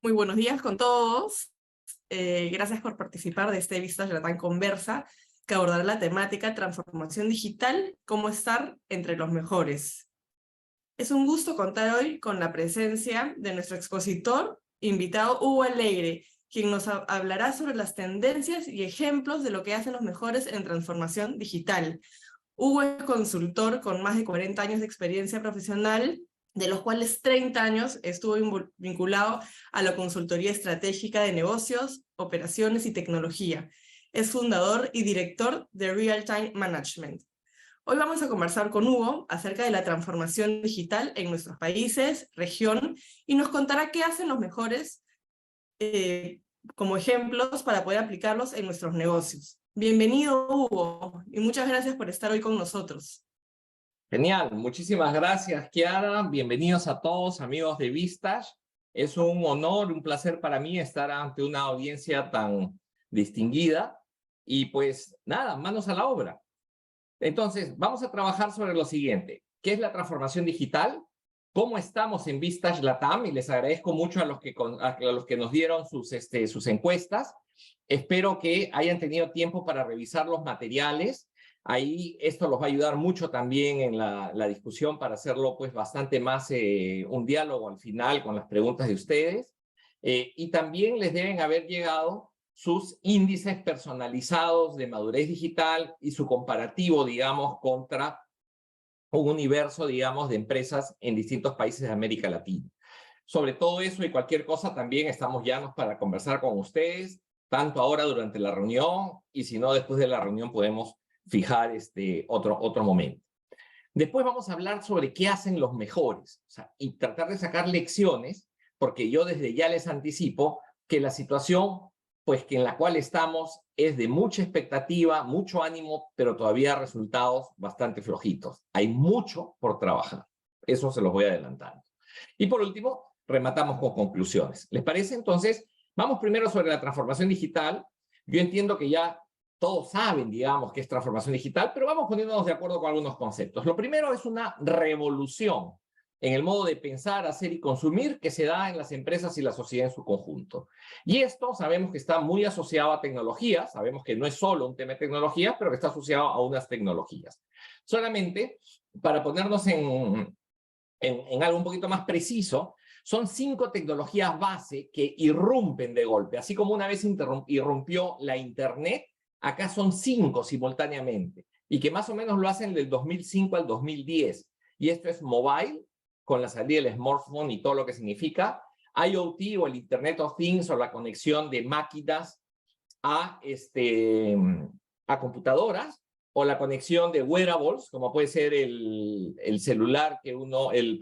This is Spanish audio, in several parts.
Muy buenos días con todos. Gracias por participar de este Vistage LATAM Conversa, que abordará la temática transformación digital, cómo estar entre los mejores. Es un gusto contar hoy con la presencia de nuestro expositor, invitado Hugo Alegre, quien nos hablará sobre las tendencias y ejemplos de lo que hacen los mejores en transformación digital. Hugo es consultor con más de 40 años de experiencia profesional, de los cuales 30 años estuvo vinculado a la consultoría estratégica de negocios, operaciones y tecnología. Es fundador y director de Real Time Management. Hoy vamos a conversar con Hugo acerca de la transformación digital en nuestros países, región, y nos contará qué hacen los mejores como ejemplos para poder aplicarlos en nuestros negocios. Bienvenido, Hugo, y muchas gracias por estar hoy con nosotros. Genial, muchísimas gracias, Kiara. Bienvenidos a todos, amigos de Vistage. Es un honor, un placer para mí estar ante una audiencia tan distinguida. Y pues nada, manos a la obra. Entonces, vamos a trabajar sobre lo siguiente. ¿Qué es la transformación digital? ¿Cómo estamos en Vistage LATAM? Y les agradezco mucho a los que nos dieron sus encuestas. Espero que hayan tenido tiempo para revisar los materiales. Ahí esto los va a ayudar mucho también en la discusión para hacerlo pues bastante más un diálogo al final con las preguntas de ustedes. Y también les deben haber llegado sus índices personalizados de madurez digital y su comparativo, digamos, contra un universo, digamos, de empresas en distintos países de América Latina. Sobre todo eso y cualquier cosa también estamos llanos para conversar con ustedes, tanto ahora durante la reunión y si no después de la reunión podemos fijar otro momento. Después vamos a hablar sobre qué hacen los mejores, o sea, y tratar de sacar lecciones, porque yo desde ya les anticipo que la situación pues que en la cual estamos es de mucha expectativa, mucho ánimo, pero todavía resultados bastante flojitos. Hay mucho por trabajar. Eso se los voy adelantando. Y por último, rematamos con conclusiones. ¿Les parece? Entonces, vamos primero sobre la transformación digital. Yo entiendo que ya todos saben, digamos, qué es transformación digital, pero vamos poniéndonos de acuerdo con algunos conceptos. Lo primero es una revolución en el modo de pensar, hacer y consumir que se da en las empresas y la sociedad en su conjunto. Y esto sabemos que está muy asociado a tecnologías, sabemos que no es solo un tema de tecnologías, pero que está asociado a unas tecnologías. Solamente para ponernos en algo un poquito más preciso, son 5 tecnologías base que irrumpen de golpe. Así como una vez irrumpió la Internet, acá son 5 simultáneamente, y que más o menos lo hacen del 2005 al 2010. Y esto es mobile, con la salida del smartphone y todo lo que significa, IoT o el Internet of Things o la conexión de máquinas a computadoras, o la conexión de wearables, como puede ser el celular que uno, el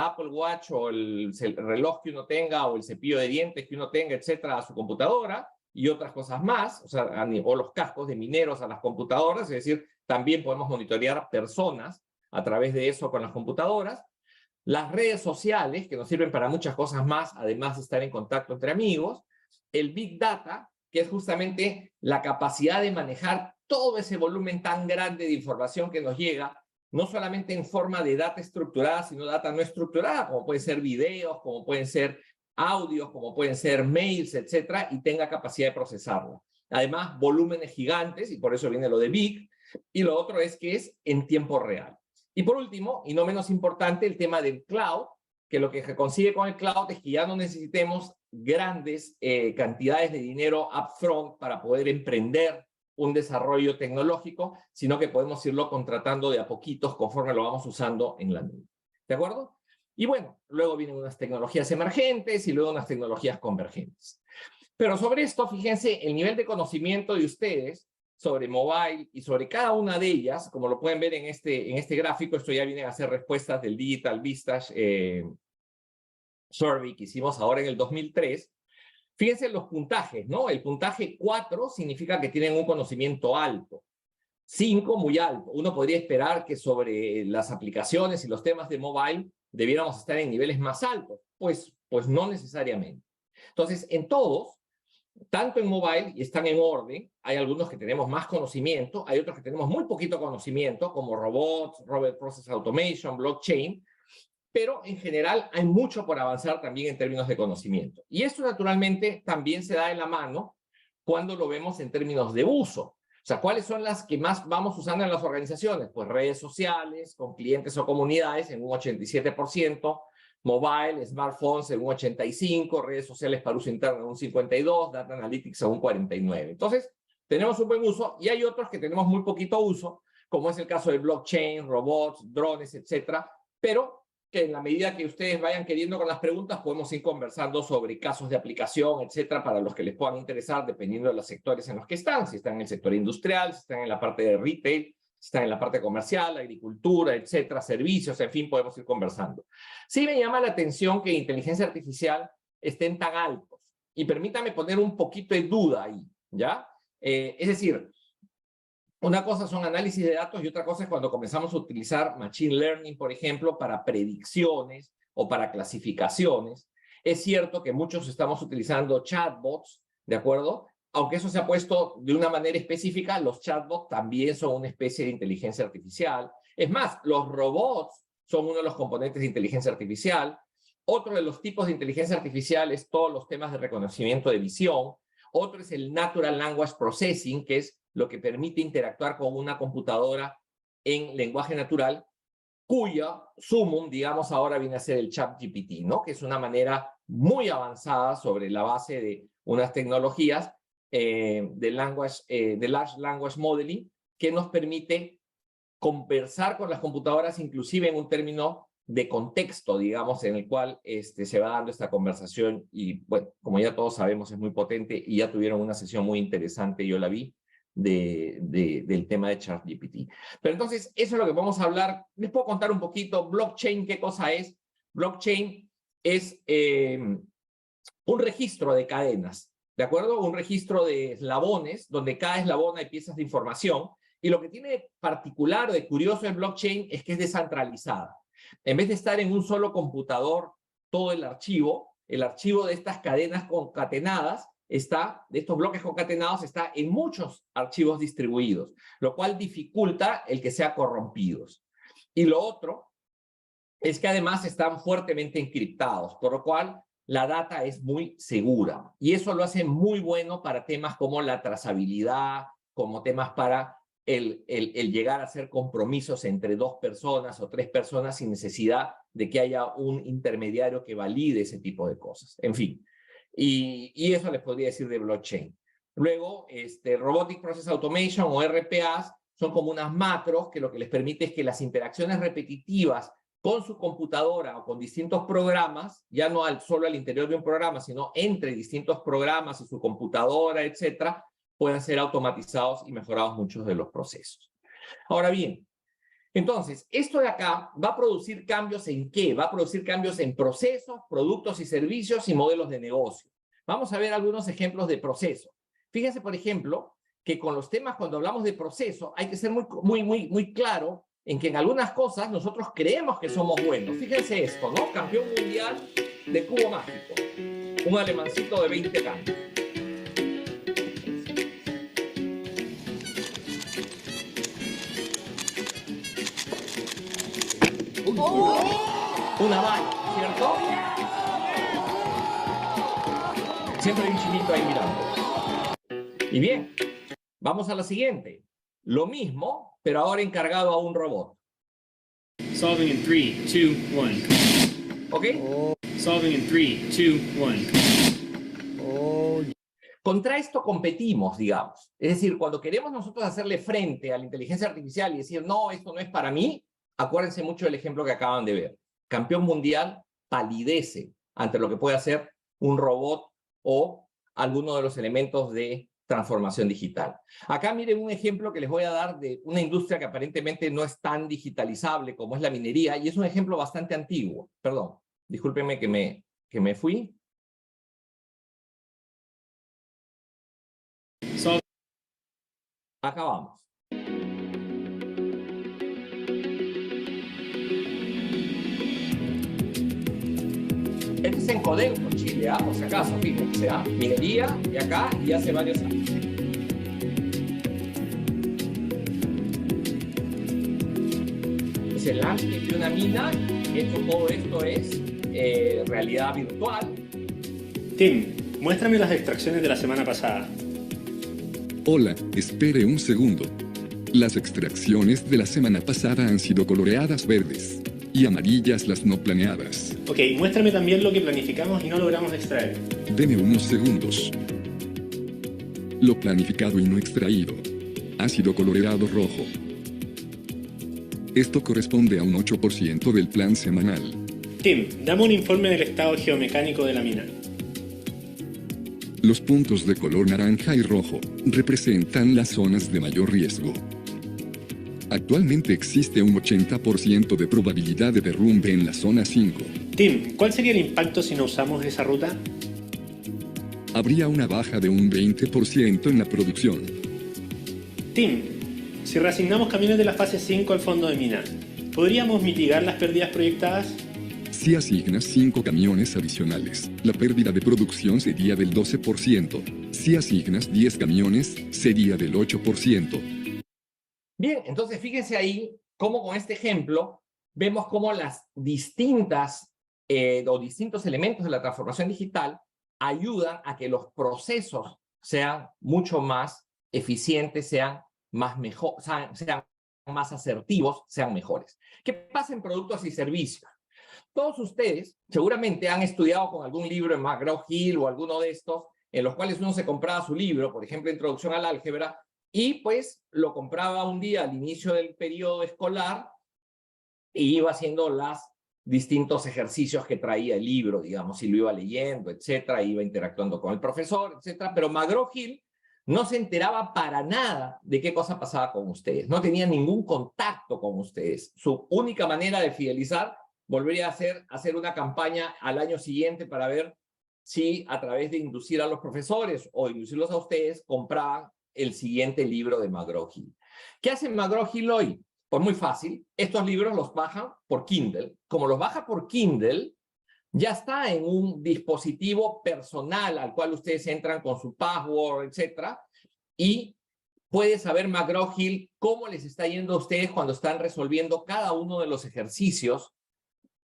Apple Watch o el reloj que uno tenga o el cepillo de dientes que uno tenga, etcétera, a su computadora y otras cosas más, o los cascos de mineros a las computadoras, es decir, también podemos monitorear personas a través de eso con las computadoras. Las redes sociales, que nos sirven para muchas cosas más, además de estar en contacto entre amigos. El Big Data, que es justamente la capacidad de manejar todo ese volumen tan grande de información que nos llega, no solamente en forma de data estructurada, sino data no estructurada, como pueden ser videos, como pueden ser audios, como pueden ser mails, etcétera, y tenga capacidad de procesarlo. Además, volúmenes gigantes, y por eso viene lo de Big, y lo otro es que es en tiempo real. Y por último, y no menos importante, el tema del cloud, que lo que se consigue con el cloud es que ya no necesitemos grandes cantidades de dinero upfront para poder emprender un desarrollo tecnológico, sino que podemos irlo contratando de a poquitos conforme lo vamos usando en la nube. ¿De acuerdo? Y bueno, luego vienen unas tecnologías emergentes y luego unas tecnologías convergentes. Pero sobre esto, fíjense, el nivel de conocimiento de ustedes sobre mobile y sobre cada una de ellas, como lo pueden ver en este gráfico, esto ya viene a ser respuestas del Digital Vistage Survey que hicimos ahora en el 2003. Fíjense los puntajes, ¿no? El puntaje 4 significa que tienen un conocimiento alto. 5, muy alto. Uno podría esperar que sobre las aplicaciones y los temas de mobile debiéramos estar en niveles más altos. Pues no necesariamente. Entonces, en todos, tanto en mobile, y están en orden, hay algunos que tenemos más conocimiento, hay otros que tenemos muy poquito conocimiento, como robots, robot process automation, blockchain, pero en general hay mucho por avanzar también en términos de conocimiento. Y esto naturalmente también se da de la mano cuando lo vemos en términos de uso. O sea, ¿cuáles son las que más vamos usando en las organizaciones? Pues redes sociales, con clientes o comunidades en un 87%, mobile, smartphones en un 85%, redes sociales para uso interno en un 52%, data analytics en un 49%. Entonces, tenemos un buen uso y hay otros que tenemos muy poquito uso, como es el caso del blockchain, robots, drones, etcétera, pero que en la medida que ustedes vayan queriendo con las preguntas, podemos ir conversando sobre casos de aplicación, etcétera, para los que les puedan interesar, dependiendo de los sectores en los que están, si están en el sector industrial, si están en la parte de retail, si están en la parte comercial, agricultura, etcétera, servicios, en fin, podemos ir conversando. Sí me llama la atención que inteligencia artificial estén tan altos, y permítame poner un poquito de duda ahí, ¿ya? Es decir, una cosa son análisis de datos y otra cosa es cuando comenzamos a utilizar machine learning, por ejemplo, para predicciones o para clasificaciones. Es cierto que muchos estamos utilizando chatbots, ¿de acuerdo? Aunque eso se ha puesto de una manera específica, los chatbots también son una especie de inteligencia artificial. Es más, los robots son uno de los componentes de inteligencia artificial. Otro de los tipos de inteligencia artificial es todos los temas de reconocimiento de visión. Otro es el Natural Language Processing, que es lo que permite interactuar con una computadora en lenguaje natural, cuya sumum, digamos, ahora viene a ser el ChatGPT, ¿no? Que es una manera muy avanzada sobre la base de unas tecnologías de Large Language Modeling que nos permite conversar con las computadoras, inclusive en un término de contexto, digamos, en el cual se va dando esta conversación y, bueno, como ya todos sabemos, es muy potente y ya tuvieron una sesión muy interesante, yo la vi, del tema de ChatGPT. Pero entonces, eso es lo que vamos a hablar. Les puedo contar un poquito. Blockchain, ¿qué cosa es? Blockchain es un registro de cadenas, ¿de acuerdo? Un registro de eslabones, donde cada eslabón hay piezas de información. Y lo que tiene particular o de curioso el blockchain es que es descentralizada. En vez de estar en un solo computador todo el archivo de estas cadenas concatenadas de estos bloques concatenados está en muchos archivos distribuidos, lo cual dificulta el que sean corrompidos. Y lo otro es que además están fuertemente encriptados, por lo cual la data es muy segura. Y eso lo hace muy bueno para temas como la trazabilidad, como temas para el llegar a hacer compromisos entre 2 personas o 3 personas sin necesidad de que haya un intermediario que valide ese tipo de cosas. En fin. Y eso les podría decir de blockchain. Luego, Robotic Process Automation o RPAs son como unas macros que lo que les permite es que las interacciones repetitivas con su computadora o con distintos programas, ya no solo al interior de un programa, sino entre distintos programas y su computadora, etcétera, puedan ser automatizados y mejorados muchos de los procesos. Ahora bien, entonces, esto de acá va a producir cambios ¿en qué? Va a producir cambios en procesos, productos y servicios y modelos de negocio. Vamos a ver algunos ejemplos de proceso. Fíjense, por ejemplo, que con los temas, cuando hablamos de proceso, hay que ser muy claro en que en algunas cosas nosotros creemos que somos buenos. Fíjense esto, ¿no? Campeón mundial de cubo mágico. Un alemancito de 20 años. Una valla, ¿cierto? Siempre hay un chinito ahí mirando. Y bien, vamos a la siguiente. Lo mismo, pero ahora encargado a un robot. Solving in 3, 2, 1. ¿Ok? Solving in 3, 2, 1. Contra esto competimos, digamos. Es decir, cuando queremos nosotros hacerle frente a la inteligencia artificial y decir, no, esto no es para mí, acuérdense mucho del ejemplo que acaban de ver. Campeón mundial palidece ante lo que puede hacer un robot o alguno de los elementos de transformación digital. Acá miren un ejemplo que les voy a dar de una industria que aparentemente no es tan digitalizable como es la minería, y es un ejemplo bastante antiguo. Perdón, discúlpenme que me fui. Acá vamos. Este es en Codelco, Chile, por si acaso, fíjense, minería y acá, y hace varios años. Es el landscape de una mina todo esto es realidad virtual. Tim, muéstrame las extracciones de la semana pasada. Hola, espere un segundo. Las extracciones de la semana pasada han sido coloreadas verdes y amarillas las no planeadas. Ok, muéstrame también lo que planificamos y no logramos extraer. Deme unos segundos. Lo planificado y no extraído ha sido coloreado rojo. Esto corresponde a un 8% del plan semanal. Tim, dame un informe del estado geomecánico de la mina. Los puntos de color naranja y rojo representan las zonas de mayor riesgo. Actualmente existe un 80% de probabilidad de derrumbe en la zona 5. Tim, ¿cuál sería el impacto si no usamos esa ruta? Habría una baja de un 20% en la producción. Tim, si reasignamos camiones de la fase 5 al fondo de mina, ¿podríamos mitigar las pérdidas proyectadas? Si asignas 5 camiones adicionales, la pérdida de producción sería del 12%. Si asignas 10 camiones, sería del 8%. Bien, entonces fíjense ahí cómo con este ejemplo vemos cómo las distintos elementos de la transformación digital ayudan a que los procesos sean mucho más eficientes, sean más asertivos, sean mejores. ¿Qué pasa en productos y servicios? Todos ustedes seguramente han estudiado con algún libro en McGraw-Hill o alguno de estos, en los cuales uno se compraba su libro, por ejemplo, Introducción al Álgebra, y pues lo compraba un día al inicio del periodo escolar y iba haciendo los distintos ejercicios que traía el libro, digamos, y lo iba leyendo, etcétera, iba interactuando con el profesor, etcétera, pero McGraw-Hill no se enteraba para nada de qué cosa pasaba con ustedes, no tenía ningún contacto con ustedes. Su única manera de fidelizar volvería a hacer una campaña al año siguiente para ver si a través de inducir a los profesores o inducirlos a ustedes compraban el siguiente libro de McGraw-Hill. ¿Qué hace McGraw-Hill hoy? Pues muy fácil, estos libros los bajan por Kindle. Como los baja por Kindle, ya está en un dispositivo personal al cual ustedes entran con su password, etcétera, y puede saber McGraw-Hill cómo les está yendo a ustedes cuando están resolviendo cada uno de los ejercicios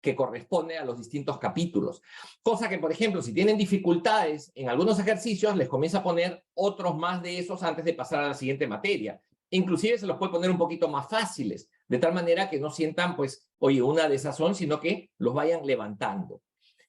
que corresponde a los distintos capítulos. Cosa que, por ejemplo, si tienen dificultades en algunos ejercicios, les comienza a poner otros más de esos antes de pasar a la siguiente materia. Inclusive se los puede poner un poquito más fáciles, de tal manera que no sientan, pues, oye, una desazón, sino que los vayan levantando.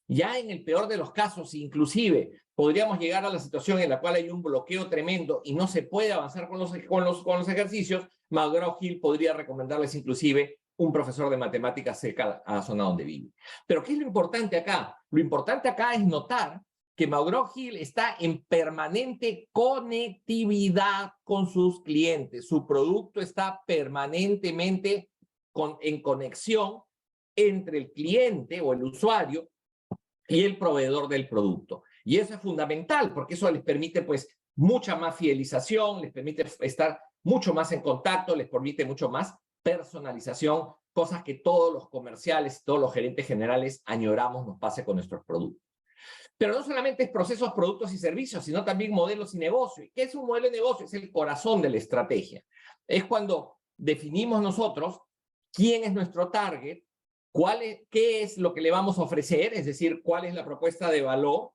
Ya en el peor de los casos, inclusive, podríamos llegar a la situación en la cual hay un bloqueo tremendo y no se puede avanzar con los ejercicios, McGraw-Hill podría recomendarles inclusive un profesor de matemáticas cerca a la zona donde vive. Pero ¿qué es lo importante acá? Lo importante acá es notar que McGraw-Hill está en permanente conectividad con sus clientes. Su producto está permanentemente en conexión entre el cliente o el usuario y el proveedor del producto. Y eso es fundamental porque eso les permite pues mucha más fidelización, les permite estar mucho más en contacto, les permite mucho más personalización, cosas que todos los comerciales, todos los gerentes generales añoramos nos pase con nuestros productos. Pero no solamente es procesos, productos y servicios, sino también modelos y negocios. ¿Qué es un modelo de negocio? Es el corazón de la estrategia. Es cuando definimos nosotros quién es nuestro target, qué es lo que le vamos a ofrecer, es decir, cuál es la propuesta de valor,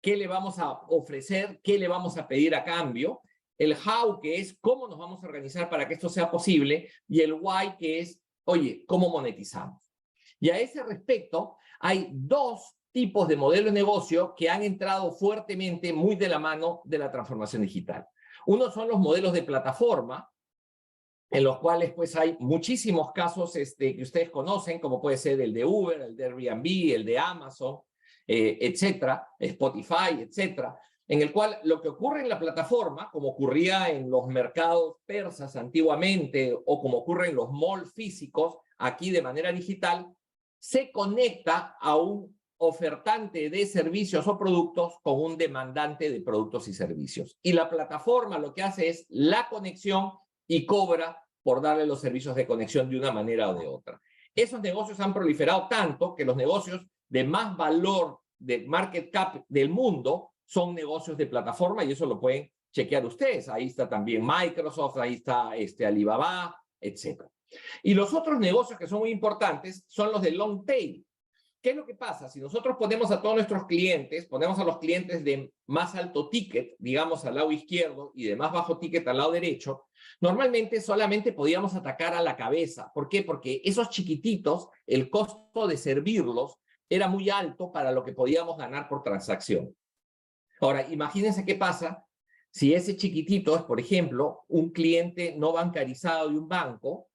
qué le vamos a ofrecer, qué le vamos a pedir a cambio, el how, que es cómo nos vamos a organizar para que esto sea posible, y el why, que es, oye, cómo monetizamos. Y a ese respecto, hay dos tipos de modelo de negocio que han entrado fuertemente muy de la mano de la transformación digital. Uno son los modelos de plataforma, en los cuales pues hay muchísimos casos que ustedes conocen, como puede ser el de Uber, el de Airbnb, el de Amazon, etcétera, Spotify, etcétera, en el cual lo que ocurre en la plataforma, como ocurría en los mercados persas antiguamente o como ocurre en los malls físicos, aquí de manera digital, se conecta a un ofertante de servicios o productos con un demandante de productos y servicios. Y la plataforma lo que hace es la conexión y cobra por darle los servicios de conexión de una manera o de otra. Esos negocios han proliferado tanto que los negocios de más valor de market cap del mundo son negocios de plataforma y eso lo pueden chequear ustedes. Ahí está también Microsoft, ahí está Alibaba, etc. Y los otros negocios que son muy importantes son los de long tail. ¿Qué es lo que pasa? Si nosotros ponemos a todos nuestros clientes, ponemos a los clientes de más alto ticket, digamos al lado izquierdo, y de más bajo ticket al lado derecho, normalmente solamente podíamos atacar a la cabeza. ¿Por qué? Porque esos chiquititos, el costo de servirlos era muy alto para lo que podíamos ganar por transacción. Ahora, imagínense qué pasa si ese chiquitito es, por ejemplo, un cliente no bancarizado de un banco,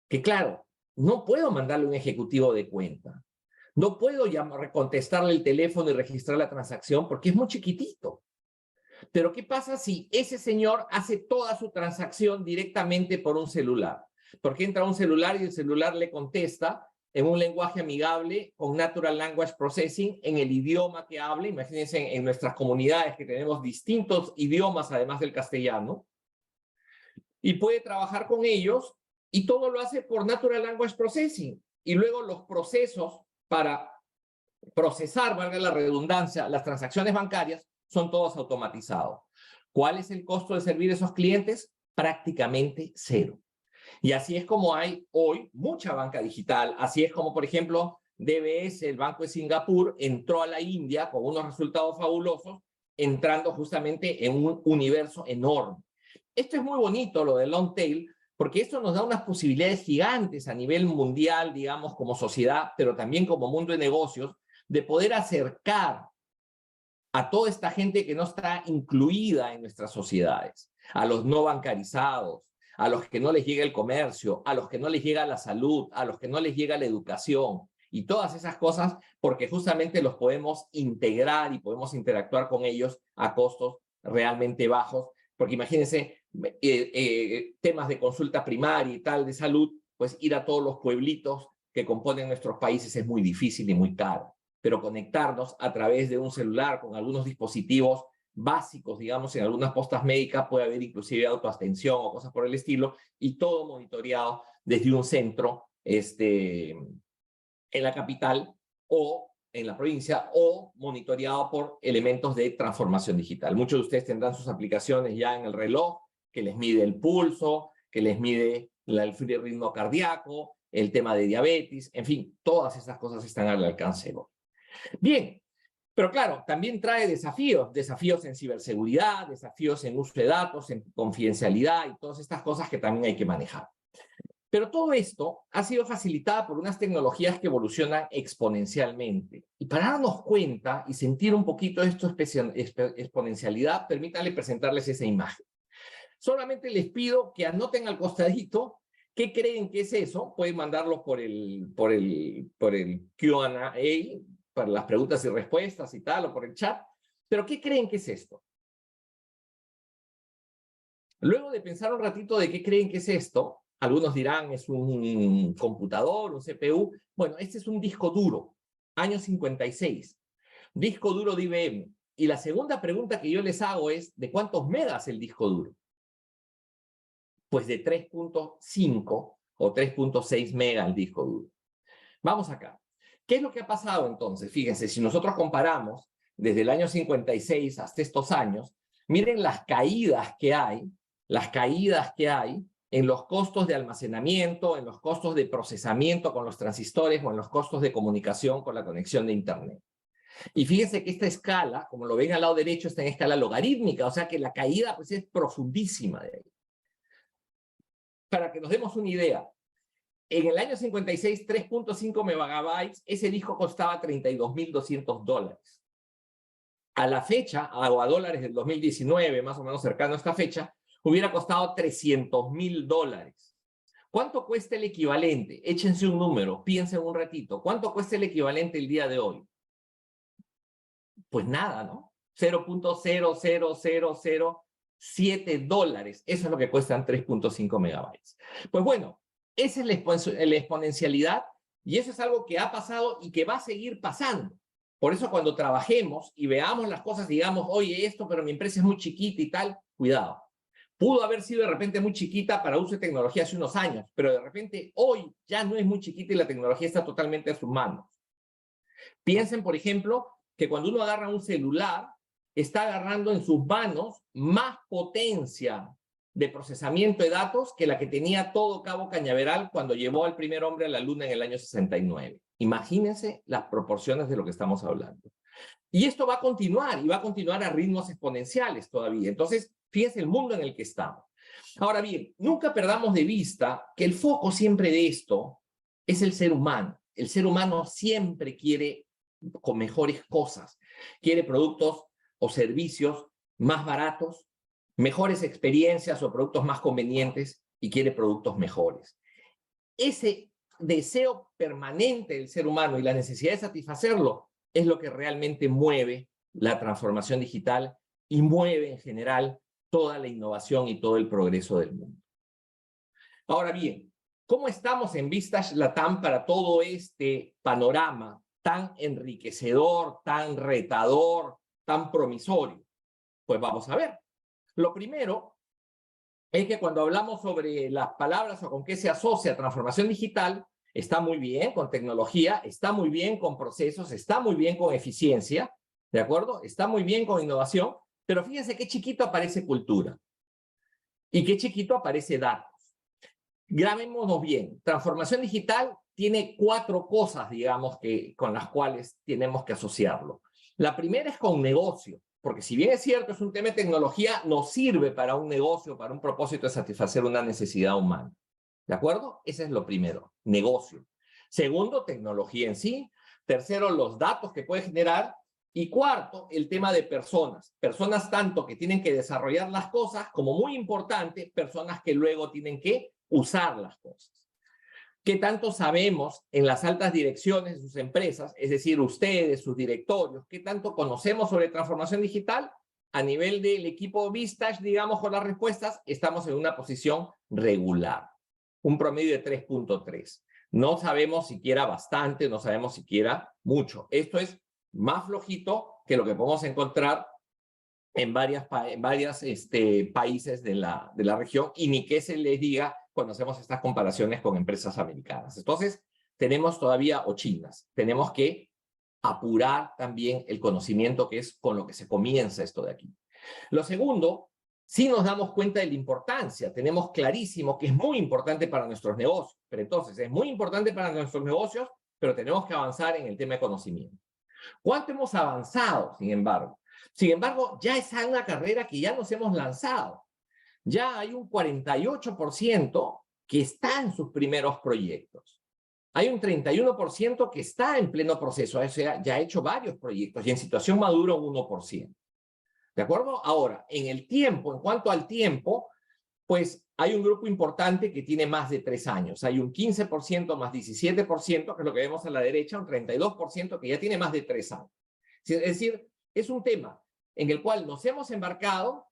que claro, no puedo mandarle un ejecutivo de cuenta. No puedo contestarle el teléfono y registrar la transacción porque es muy chiquitito. Pero ¿qué pasa si ese señor hace toda su transacción directamente por un celular? Porque entra a un celular y el celular le contesta en un lenguaje amigable con Natural Language Processing en el idioma que hable. Imagínense en nuestras comunidades que tenemos distintos idiomas además del castellano. Y puede trabajar con ellos y todo lo hace por Natural Language Processing. Y luego los procesos para procesar, valga la redundancia, las transacciones bancarias son todos automatizados. ¿Cuál es el costo de servir a esos clientes? Prácticamente cero. Y así es como hay hoy mucha banca digital. Así es como, por ejemplo, DBS, el Banco de Singapur, entró a la India con unos resultados fabulosos, entrando justamente en un universo enorme. Esto es muy bonito, lo de long tail, porque esto nos da unas posibilidades gigantes a nivel mundial, digamos, como sociedad, pero también como mundo de negocios, de poder acercar a toda esta gente que no está incluida en nuestras sociedades, a los no bancarizados, a los que no les llega el comercio, a los que no les llega la salud, a los que no les llega la educación, y todas esas cosas, porque justamente los podemos integrar y podemos interactuar con ellos a costos realmente bajos, porque imagínense, temas de consulta primaria y tal de salud, pues ir a todos los pueblitos que componen nuestros países es muy difícil y muy caro, pero conectarnos a través de un celular con algunos dispositivos básicos, digamos, en algunas postas médicas puede haber inclusive autoatención o cosas por el estilo, y todo monitoreado desde un centro en la capital o en la provincia, o monitoreado por elementos de transformación digital. Muchos de ustedes tendrán sus aplicaciones ya en el reloj, que les mide el pulso, que les mide el ritmo cardíaco, el tema de diabetes, en fin, todas esas cosas están al alcance de hoy. Bien, pero claro, también trae desafíos en ciberseguridad, desafíos en uso de datos, en confidencialidad y todas estas cosas que también hay que manejar. Pero todo esto ha sido facilitado por unas tecnologías que evolucionan exponencialmente. Y para darnos cuenta y sentir un poquito de esta exponencialidad, permítanme presentarles esa imagen. Solamente les pido que anoten al costadito qué creen que es eso. Pueden mandarlo por el Q&A, para las preguntas y respuestas y tal, o por el chat. Pero ¿qué creen que es esto? Luego de pensar un ratito de qué creen que es esto, algunos dirán es un computador, un CPU. Bueno, este es un disco duro, año 56. Disco duro de IBM. Y la segunda pregunta que yo les hago es, ¿de cuántos megas el disco duro? Pues de 3.5 o 3.6 megas el disco duro. Vamos acá. ¿Qué es lo que ha pasado entonces? Fíjense, si nosotros comparamos desde el año 56 hasta estos años, miren las caídas que hay en los costos de almacenamiento, en los costos de procesamiento con los transistores o en los costos de comunicación con la conexión de Internet. Y fíjense que esta escala, como lo ven al lado derecho, está en escala logarítmica, o sea que la caída pues, es profundísima de ahí. Para que nos demos una idea, en el año 56, 3.5 megabytes, ese disco costaba $32.200. A la fecha, o a dólares del 2019, más o menos cercano a esta fecha, hubiera costado $300.000. ¿Cuánto cuesta el equivalente? Échense un número, piensen un ratito. ¿Cuánto cuesta el equivalente el día de hoy? Pues nada, ¿no? 0.00007 dólares. Eso es lo que cuestan 3.5 megabytes. Pues bueno, esa es la exponencialidad y eso es algo que ha pasado y que va a seguir pasando. Por eso cuando trabajemos y veamos las cosas, digamos, oye, esto, pero mi empresa es muy chiquita y tal, cuidado. Pudo haber sido de repente muy chiquita para uso de tecnología hace unos años, pero de repente hoy ya no es muy chiquita y la tecnología está totalmente a sus manos. Piensen, por ejemplo, que cuando uno agarra un celular, está agarrando en sus manos más potencia de procesamiento de datos que la que tenía todo Cabo Cañaveral cuando llevó al primer hombre a la Luna en el año 69. Imagínense las proporciones de lo que estamos hablando. Y esto va a continuar, y va a continuar a ritmos exponenciales todavía. Entonces, fíjense el mundo en el que estamos. Ahora bien, nunca perdamos de vista que el foco siempre de esto es el ser humano. El ser humano siempre quiere con mejores cosas. Quiere productos o servicios más baratos, mejores experiencias o productos más convenientes, y quiere productos mejores. Ese deseo permanente del ser humano y la necesidad de satisfacerlo es lo que realmente mueve la transformación digital y mueve en general toda la innovación y todo el progreso del mundo. Ahora bien, ¿cómo estamos en Vistage LATAM para todo este panorama tan enriquecedor, tan retador, tan promisorio? Pues vamos a ver. Lo primero es que cuando hablamos sobre las palabras o con qué se asocia transformación digital, está muy bien con tecnología, está muy bien con procesos, está muy bien con eficiencia, ¿de acuerdo? Está muy bien con innovación, pero fíjense qué chiquito aparece cultura y qué chiquito aparece datos. Grabémonos bien, transformación digital tiene 4 cosas, digamos, con las cuales tenemos que asociarlo. La primera es con negocio, porque si bien es cierto, es un tema de tecnología, nos sirve para un negocio, para un propósito de satisfacer una necesidad humana. ¿De acuerdo? Ese es lo primero, negocio. Segundo, tecnología en sí. Tercero, los datos que puede generar. Y cuarto, el tema de personas. Personas tanto que tienen que desarrollar las cosas, como muy importante, personas que luego tienen que usar las cosas. ¿Qué tanto sabemos en las altas direcciones de sus empresas, es decir, ustedes, sus directorios, qué tanto conocemos sobre transformación digital? A nivel del equipo Vistage, digamos, con las respuestas, estamos en una posición regular. Un promedio de 3.3. No sabemos siquiera bastante, no sabemos siquiera mucho. Esto es más flojito que lo que podemos encontrar en varios países de la región, y ni que se les diga cuando hacemos estas comparaciones con empresas americanas. Entonces, tenemos todavía, o chinas, tenemos que apurar también el conocimiento, que es con lo que se comienza esto de aquí. Lo segundo, sí nos damos cuenta de la importancia, tenemos clarísimo que es muy importante para nuestros negocios, pero entonces es muy importante para nuestros negocios, pero tenemos que avanzar en el tema de conocimiento. ¿Cuánto hemos avanzado, sin embargo? Sin embargo, ya es una carrera que ya nos hemos lanzado. Ya hay un 48% que está en sus primeros proyectos. Hay un 31% que está en pleno proceso, o sea, ya ha hecho varios proyectos, y en situación madura un 1%. ¿De acuerdo? Ahora, en el tiempo, en cuanto al tiempo, pues hay un grupo importante que tiene más de 3 años. Hay un 15% más 17%, que es lo que vemos a la derecha, un 32% que ya tiene más de 3 años. Es decir, es un tema en el cual nos hemos embarcado,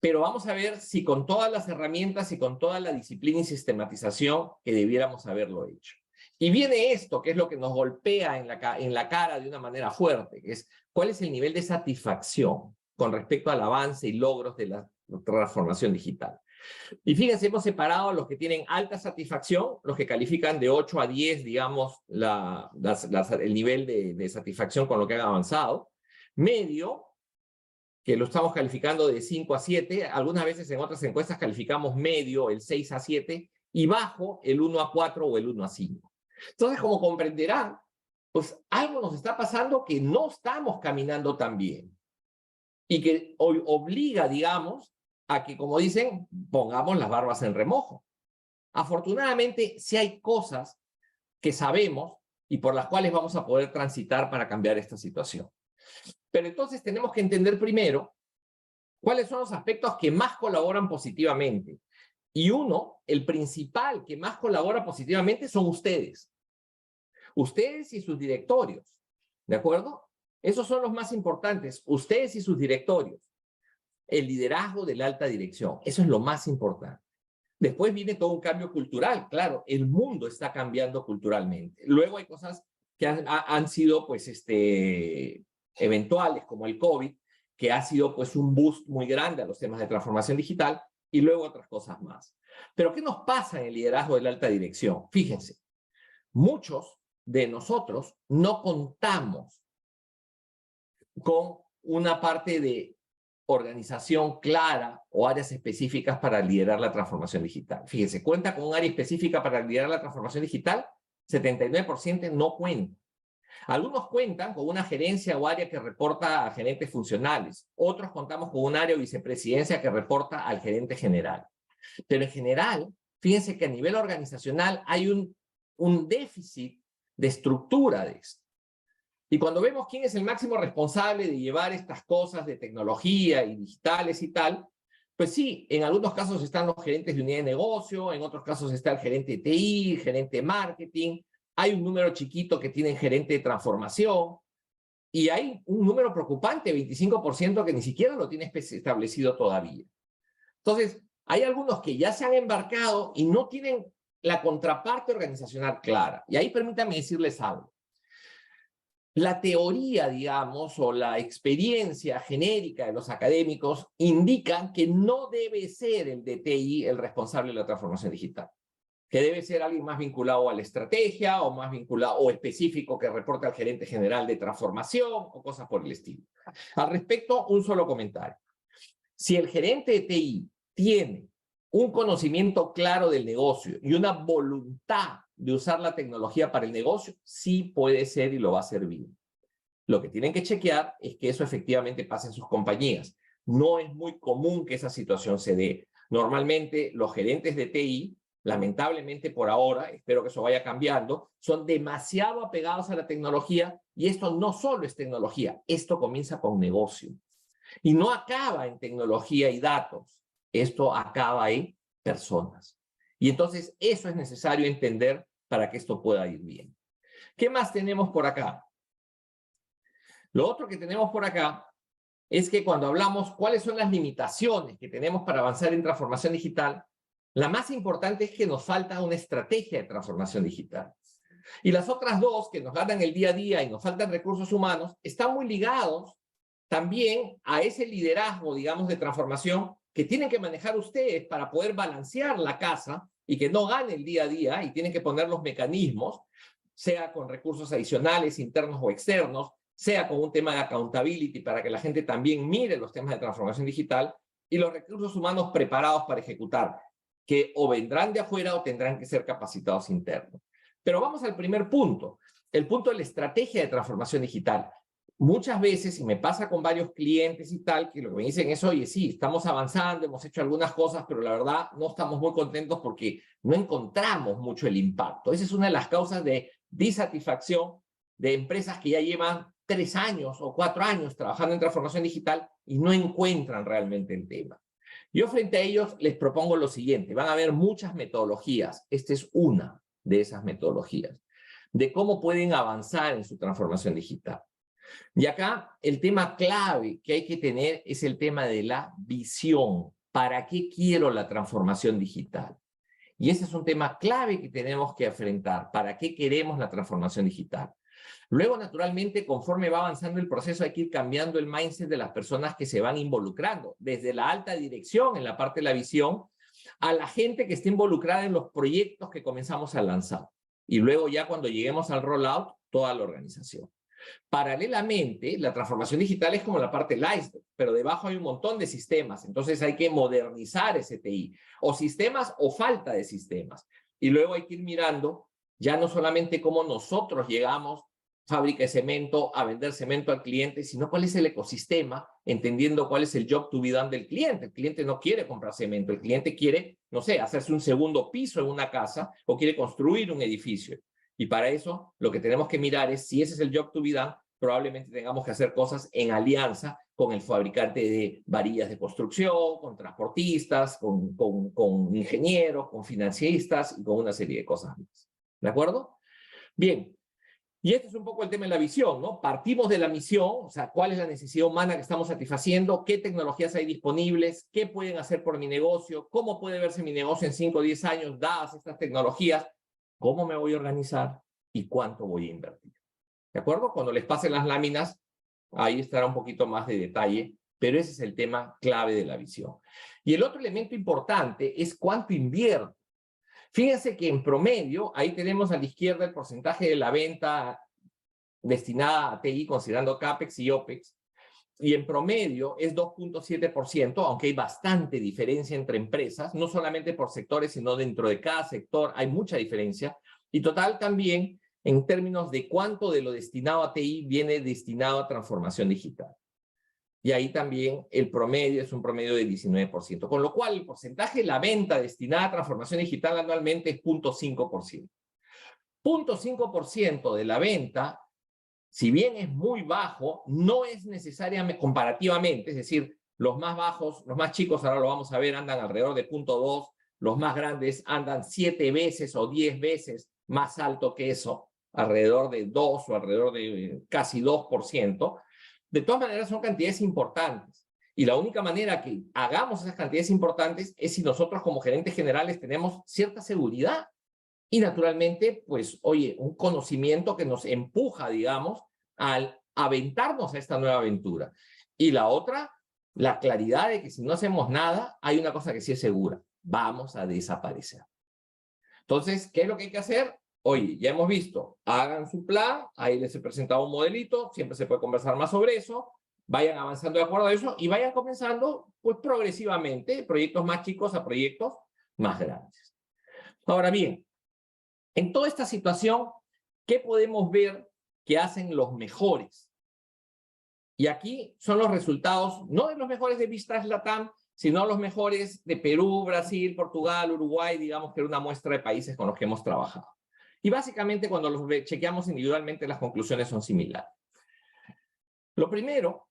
pero vamos a ver si con todas las herramientas y con toda la disciplina y sistematización que debiéramos haberlo hecho. Y viene esto, que es lo que nos golpea en la cara de una manera fuerte, que es cuál es el nivel de satisfacción con respecto al avance y logros de la transformación digital. Y fíjense, hemos separado a los que tienen alta satisfacción, los que califican de 8 a 10, digamos, el nivel de satisfacción con lo que han avanzado. Medio, que lo estamos calificando de 5 a 7, algunas veces en otras encuestas calificamos medio, el 6 a 7, y bajo, el 1 a 4 o el 1 a 5. Entonces, como comprenderán, pues algo nos está pasando que no estamos caminando tan bien, y que obliga, digamos, a que, como dicen, pongamos las barbas en remojo. Afortunadamente, sí hay cosas que sabemos y por las cuales vamos a poder transitar para cambiar esta situación. Pero entonces tenemos que entender primero cuáles son los aspectos que más colaboran positivamente. Y uno, el principal que más colabora positivamente son ustedes. Ustedes y sus directorios, ¿de acuerdo? Esos son los más importantes, ustedes y sus directorios. El liderazgo de la alta dirección, eso es lo más importante. Después viene todo un cambio cultural, claro, el mundo está cambiando culturalmente. Luego hay cosas que han sido, pues, eventuales, como el COVID, que ha sido, pues, un boost muy grande a los temas de transformación digital, y luego otras cosas más. Pero, ¿qué nos pasa en el liderazgo de la alta dirección? Fíjense, muchos de nosotros no contamos con una parte de organización clara o áreas específicas para liderar la transformación digital. Fíjense, ¿cuenta con un área específica para liderar la transformación digital? 79% no cuenta. Algunos cuentan con una gerencia o área que reporta a gerentes funcionales. Otros contamos con un área o vicepresidencia que reporta al gerente general. Pero en general, fíjense que a nivel organizacional hay un déficit de estructura de esto. Y cuando vemos quién es el máximo responsable de llevar estas cosas de tecnología y digitales y tal, pues sí, en algunos casos están los gerentes de unidad de negocio, en otros casos está el gerente de TI, el gerente de marketing, hay un número chiquito que tienen gerente de transformación, y hay un número preocupante, 25%, que ni siquiera lo tiene establecido todavía. Entonces, hay algunos que ya se han embarcado y no tienen la contraparte organizacional clara. Y ahí permítanme decirles algo. La teoría, digamos, o la experiencia genérica de los académicos indican que no debe ser el de TI el responsable de la transformación digital, que debe ser alguien más vinculado a la estrategia o más vinculado o específico que reporte al gerente general de transformación o cosas por el estilo. Al respecto, un solo comentario. Si el gerente de TI tiene un conocimiento claro del negocio y una voluntad de usar la tecnología para el negocio, sí puede ser y lo va a hacer bien. Lo que tienen que chequear es que eso efectivamente pase en sus compañías. No es muy común que esa situación se dé. Normalmente los gerentes de TI, lamentablemente por ahora, espero que eso vaya cambiando, son demasiado apegados a la tecnología, y esto no solo es tecnología, esto comienza con negocio. Y no acaba en tecnología y datos, esto acaba en personas. Y entonces eso es necesario entender para que esto pueda ir bien. ¿Qué más tenemos por acá? Lo otro que tenemos por acá es que cuando hablamos cuáles son las limitaciones que tenemos para avanzar en transformación digital, la más importante es que nos falta una estrategia de transformación digital. Y las otras dos, que nos ganan el día a día y nos faltan recursos humanos, están muy ligados también a ese liderazgo, digamos, de transformación que tienen que manejar ustedes para poder balancear la casa y que no gane el día a día, y tienen que poner los mecanismos, sea con recursos adicionales, internos o externos, sea con un tema de accountability para que la gente también mire los temas de transformación digital, y los recursos humanos preparados para ejecutar, que o vendrán de afuera o tendrán que ser capacitados internos. Pero vamos al primer punto, el punto de la estrategia de transformación digital. Muchas veces, y me pasa con varios clientes y tal, que lo que me dicen es, oye, sí, estamos avanzando, hemos hecho algunas cosas, pero la verdad no estamos muy contentos porque no encontramos mucho el impacto. Esa es una de las causas de disatisfacción de empresas que ya llevan 3 años o 4 años trabajando en transformación digital y no encuentran realmente el tema. Yo frente a ellos les propongo lo siguiente: van a haber muchas metodologías, esta es una de esas metodologías, de cómo pueden avanzar en su transformación digital. Y acá el tema clave que hay que tener es el tema de la visión. ¿Para qué quiero la transformación digital? Y ese es un tema clave que tenemos que enfrentar. ¿Para qué queremos la transformación digital? Luego, naturalmente, conforme va avanzando el proceso, hay que ir cambiando el mindset de las personas que se van involucrando, desde la alta dirección en la parte de la visión, a la gente que esté involucrada en los proyectos que comenzamos a lanzar. Y luego ya cuando lleguemos al rollout, toda la organización. Paralelamente, la transformación digital es como la parte del iceberg, pero debajo hay un montón de sistemas, entonces hay que modernizar ese TI, o sistemas o falta de sistemas. Y luego hay que ir mirando ya no solamente cómo nosotros llegamos, fábrica de cemento, a vender cemento al cliente, sino cuál es el ecosistema, entendiendo cuál es el job to be done del cliente. El cliente no quiere comprar cemento, el cliente quiere, no sé, hacerse un segundo piso en una casa o quiere construir un edificio. Y para eso lo que tenemos que mirar es si ese es el job to be done, probablemente tengamos que hacer cosas en alianza con el fabricante de varillas de construcción, con transportistas, con ingenieros, con financiistas y con una serie de cosas más. ¿De acuerdo? Bien. Y este es un poco el tema de la visión, ¿no? Partimos de la misión, o sea, cuál es la necesidad humana que estamos satisfaciendo, qué tecnologías hay disponibles, qué pueden hacer por mi negocio, cómo puede verse mi negocio en 5 o 10 años dadas estas tecnologías, cómo me voy a organizar y cuánto voy a invertir. ¿De acuerdo? Cuando les pasen las láminas, ahí estará un poquito más de detalle, pero ese es el tema clave de la visión. Y el otro elemento importante es cuánto invierto. Fíjense que en promedio, ahí tenemos a la izquierda el porcentaje de la venta destinada a TI, considerando CAPEX y OPEX. y en promedio es 2.7%, aunque hay bastante diferencia entre empresas, no solamente por sectores, sino dentro de cada sector hay mucha diferencia. Y total también en términos de cuánto de lo destinado a TI viene destinado a transformación digital. Y ahí también el promedio es un promedio de 19%, con lo cual el porcentaje de la venta destinada a transformación digital anualmente es 0.5%. 0.5% de la venta, si bien es muy bajo, no es necesariamente comparativamente, es decir, los más bajos, los más chicos, ahora lo vamos a ver, andan alrededor de 0.2, los más grandes andan 7 veces o 10 veces más alto que eso, alrededor de 2 o alrededor de casi 2%. De todas maneras son cantidades importantes. Y la única manera que hagamos esas cantidades importantes es si nosotros como gerentes generales tenemos cierta seguridad y naturalmente, pues, oye, un conocimiento que nos empuja, digamos, al aventarnos a esta nueva aventura. Y la otra, la claridad de que si no hacemos nada, hay una cosa que sí es segura: vamos a desaparecer. Entonces, ¿qué es lo que hay que hacer? Oye, ya hemos visto, hagan su plan, ahí les he presentado un modelito, siempre se puede conversar más sobre eso, vayan avanzando de acuerdo a eso y vayan comenzando, pues, progresivamente, proyectos más chicos a proyectos más grandes. Ahora bien, en toda esta situación, ¿qué podemos ver que hacen los mejores? Y aquí son los resultados, no de los mejores de Vistage LATAM, sino los mejores de Perú, Brasil, Portugal, Uruguay, digamos que era una muestra de países con los que hemos trabajado. Y básicamente cuando los chequeamos individualmente, las conclusiones son similares. Lo primero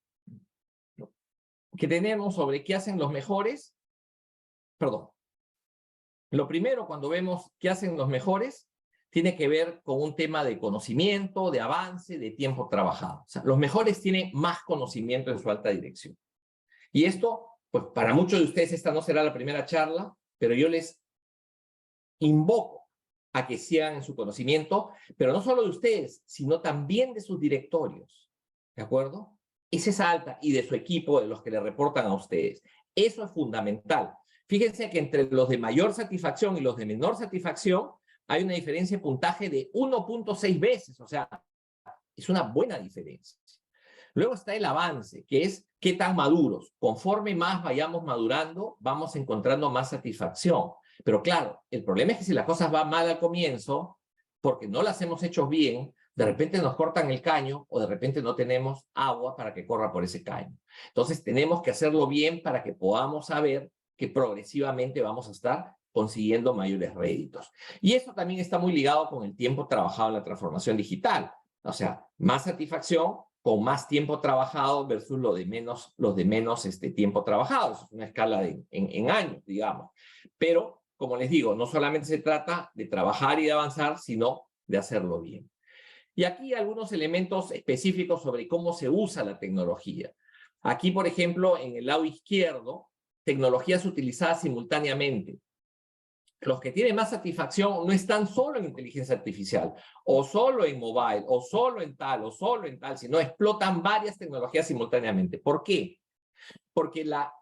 que tenemos sobre qué hacen los mejores, lo primero cuando vemos qué hacen los mejores, tiene que ver con un tema de conocimiento, de avance, de tiempo trabajado. O sea, los mejores tienen más conocimiento en su alta dirección. Y esto, pues para muchos de ustedes esta no será la primera charla, pero yo les invoco a que sigan en su conocimiento, pero no solo de ustedes, sino también de sus directorios. ¿De acuerdo? Es esa alta, y de su equipo, de los que le reportan a ustedes. Eso es fundamental. Fíjense que entre los de mayor satisfacción y los de menor satisfacción, hay una diferencia de puntaje de 1.6 veces, o sea, es una buena diferencia. Luego está el avance, que es qué tan maduros. Conforme más vayamos madurando, vamos encontrando más satisfacción. Pero claro, el problema es que si las cosas van mal al comienzo, porque no las hemos hecho bien, de repente nos cortan el caño o de repente no tenemos agua para que corra por ese caño. Entonces tenemos que hacerlo bien para que podamos saber que progresivamente vamos a estar consiguiendo mayores réditos. Y esto también está muy ligado con el tiempo trabajado en la transformación digital. O sea, más satisfacción con más tiempo trabajado versus los de menos tiempo trabajado. Eso es una escala en años, digamos. Pero, como les digo, no solamente se trata de trabajar y de avanzar, sino de hacerlo bien. Y aquí algunos elementos específicos sobre cómo se usa la tecnología. Aquí, por ejemplo, en el lado izquierdo, tecnologías utilizadas simultáneamente. Los que tienen más satisfacción no están solo en inteligencia artificial, o solo en mobile, o solo en tal, sino explotan varias tecnologías simultáneamente. ¿Por qué? Porque la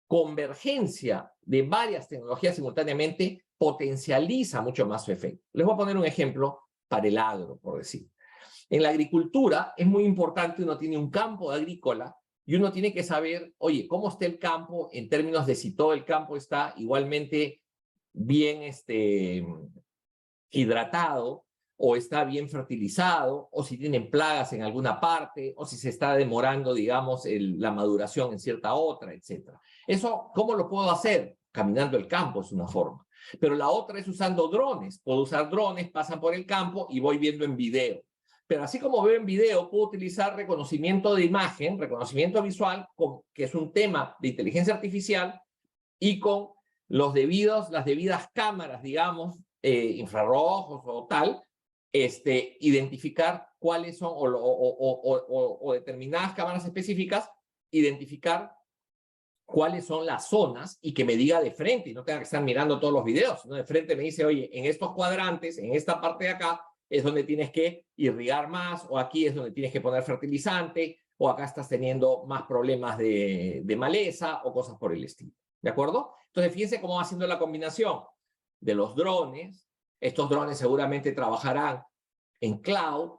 convergencia de varias tecnologías simultáneamente potencializa mucho más su efecto. Les voy a poner un ejemplo para el agro, por decir. En la agricultura es muy importante, uno tiene un campo agrícola y uno tiene que saber, oye, cómo está el campo en términos de si todo el campo está igualmente bien hidratado, o está bien fertilizado, o si tienen plagas en alguna parte, o si se está demorando, digamos, la maduración en cierta otra, etc. Eso, ¿cómo lo puedo hacer? Caminando el campo es una forma. Pero la otra es usando drones. Puedo usar drones, pasan por el campo y voy viendo en video. Pero así como veo en video, puedo utilizar reconocimiento de imagen, reconocimiento visual, que es un tema de inteligencia artificial, y con las debidas cámaras, digamos, infrarrojos o tal, identificar cuáles son, o determinadas cámaras específicas, identificar cuáles son las zonas y que me diga de frente, y no tenga que estar mirando todos los videos, sino de frente me dice, oye, en estos cuadrantes, en esta parte de acá, es donde tienes que irrigar más, o aquí es donde tienes que poner fertilizante, o acá estás teniendo más problemas de maleza, o cosas por el estilo. ¿De acuerdo? Entonces, fíjense cómo va haciendo la combinación de los drones. Estos drones seguramente trabajarán en cloud.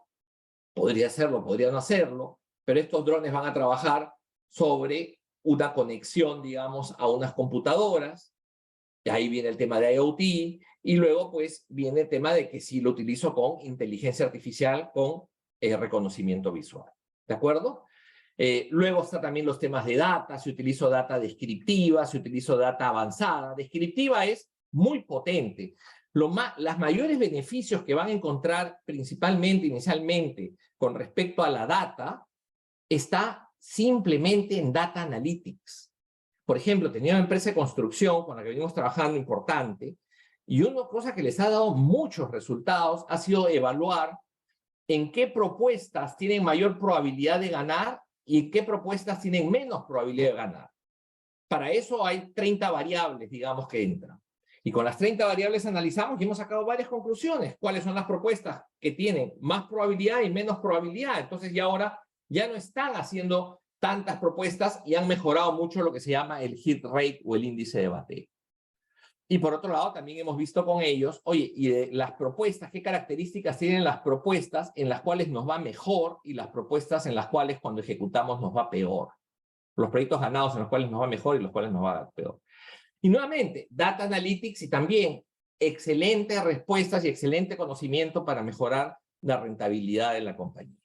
Podría hacerlo, podría no hacerlo. pero estos drones van a trabajar sobre una conexión, digamos, a unas computadoras. Y ahí viene el tema de IoT, y luego pues viene el tema de que si lo utilizo con inteligencia artificial, con reconocimiento visual. ¿De acuerdo? Luego está también los temas de data, si utilizo data descriptiva, si utilizo data avanzada. Descriptiva es muy potente. Los mayores beneficios que van a encontrar principalmente, inicialmente, con respecto a la data, está simplemente en Data Analytics. Por ejemplo, tenía una empresa de construcción con la que venimos trabajando importante, y una cosa que les ha dado muchos resultados ha sido evaluar en qué propuestas tienen mayor probabilidad de ganar y en qué propuestas tienen menos probabilidad de ganar. Para eso hay 30 variables, digamos, que entran. Y con las 30 variables analizamos y hemos sacado varias conclusiones. ¿Cuáles son las propuestas que tienen más probabilidad y menos probabilidad? Entonces ya ahora ya no están haciendo tantas propuestas y han mejorado mucho lo que se llama el hit rate o el índice de bateo. Y por otro lado, también hemos visto con ellos, oye, y de las propuestas, ¿qué características tienen las propuestas en las cuales nos va mejor y las propuestas en las cuales cuando ejecutamos nos va peor? Los proyectos ganados en los cuales nos va mejor y los cuales nos va peor. Y nuevamente, Data Analytics y también excelentes respuestas y excelente conocimiento para mejorar la rentabilidad de la compañía.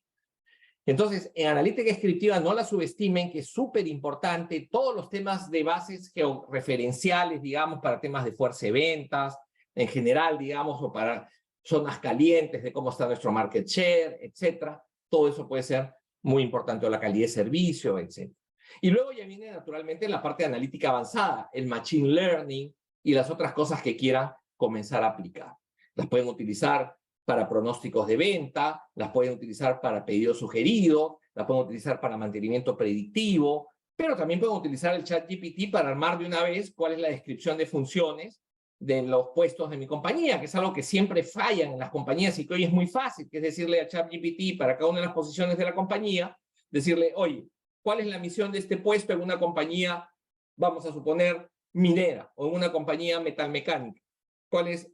Entonces, en analítica descriptiva no la subestimen, que es súper importante. Todos los temas de bases georreferenciales, digamos, para temas de fuerza de ventas, en general, digamos, o para zonas calientes de cómo está nuestro market share, etcétera. Todo eso puede ser muy importante, o la calidad de servicio, etcétera. Y luego ya viene naturalmente la parte de analítica avanzada, el machine learning y las otras cosas que quieran comenzar a aplicar. Las pueden utilizar para pronósticos de venta, las pueden utilizar para pedido sugerido, las pueden utilizar para mantenimiento predictivo, pero también pueden utilizar el ChatGPT para armar de una vez cuál es la descripción de funciones de los puestos de mi compañía, que es algo que siempre fallan en las compañías y que hoy es muy fácil, que es decirle a ChatGPT para cada una de las posiciones de la compañía, decirle, oye, ¿cuál es la misión de este puesto en una compañía, vamos a suponer, minera o en una compañía metalmecánica? ¿Cuál es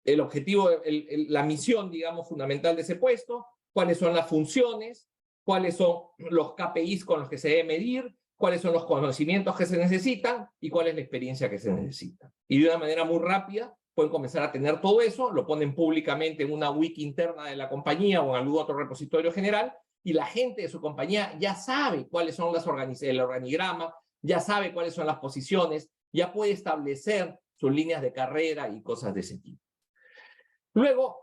el objetivo, la misión, digamos, fundamental de ese puesto? ¿Cuáles son las funciones? ¿Cuáles son los KPIs con los que se debe medir? ¿Cuáles son los conocimientos que se necesitan? ¿Y cuál es la experiencia que se necesita? Y de una manera muy rápida pueden comenzar a tener todo eso, lo ponen públicamente en una wiki interna de la compañía o en algún otro repositorio general, y la gente de su compañía ya sabe cuáles son el organigrama, ya sabe cuáles son las posiciones, ya puede establecer sus líneas de carrera y cosas de ese tipo. Luego,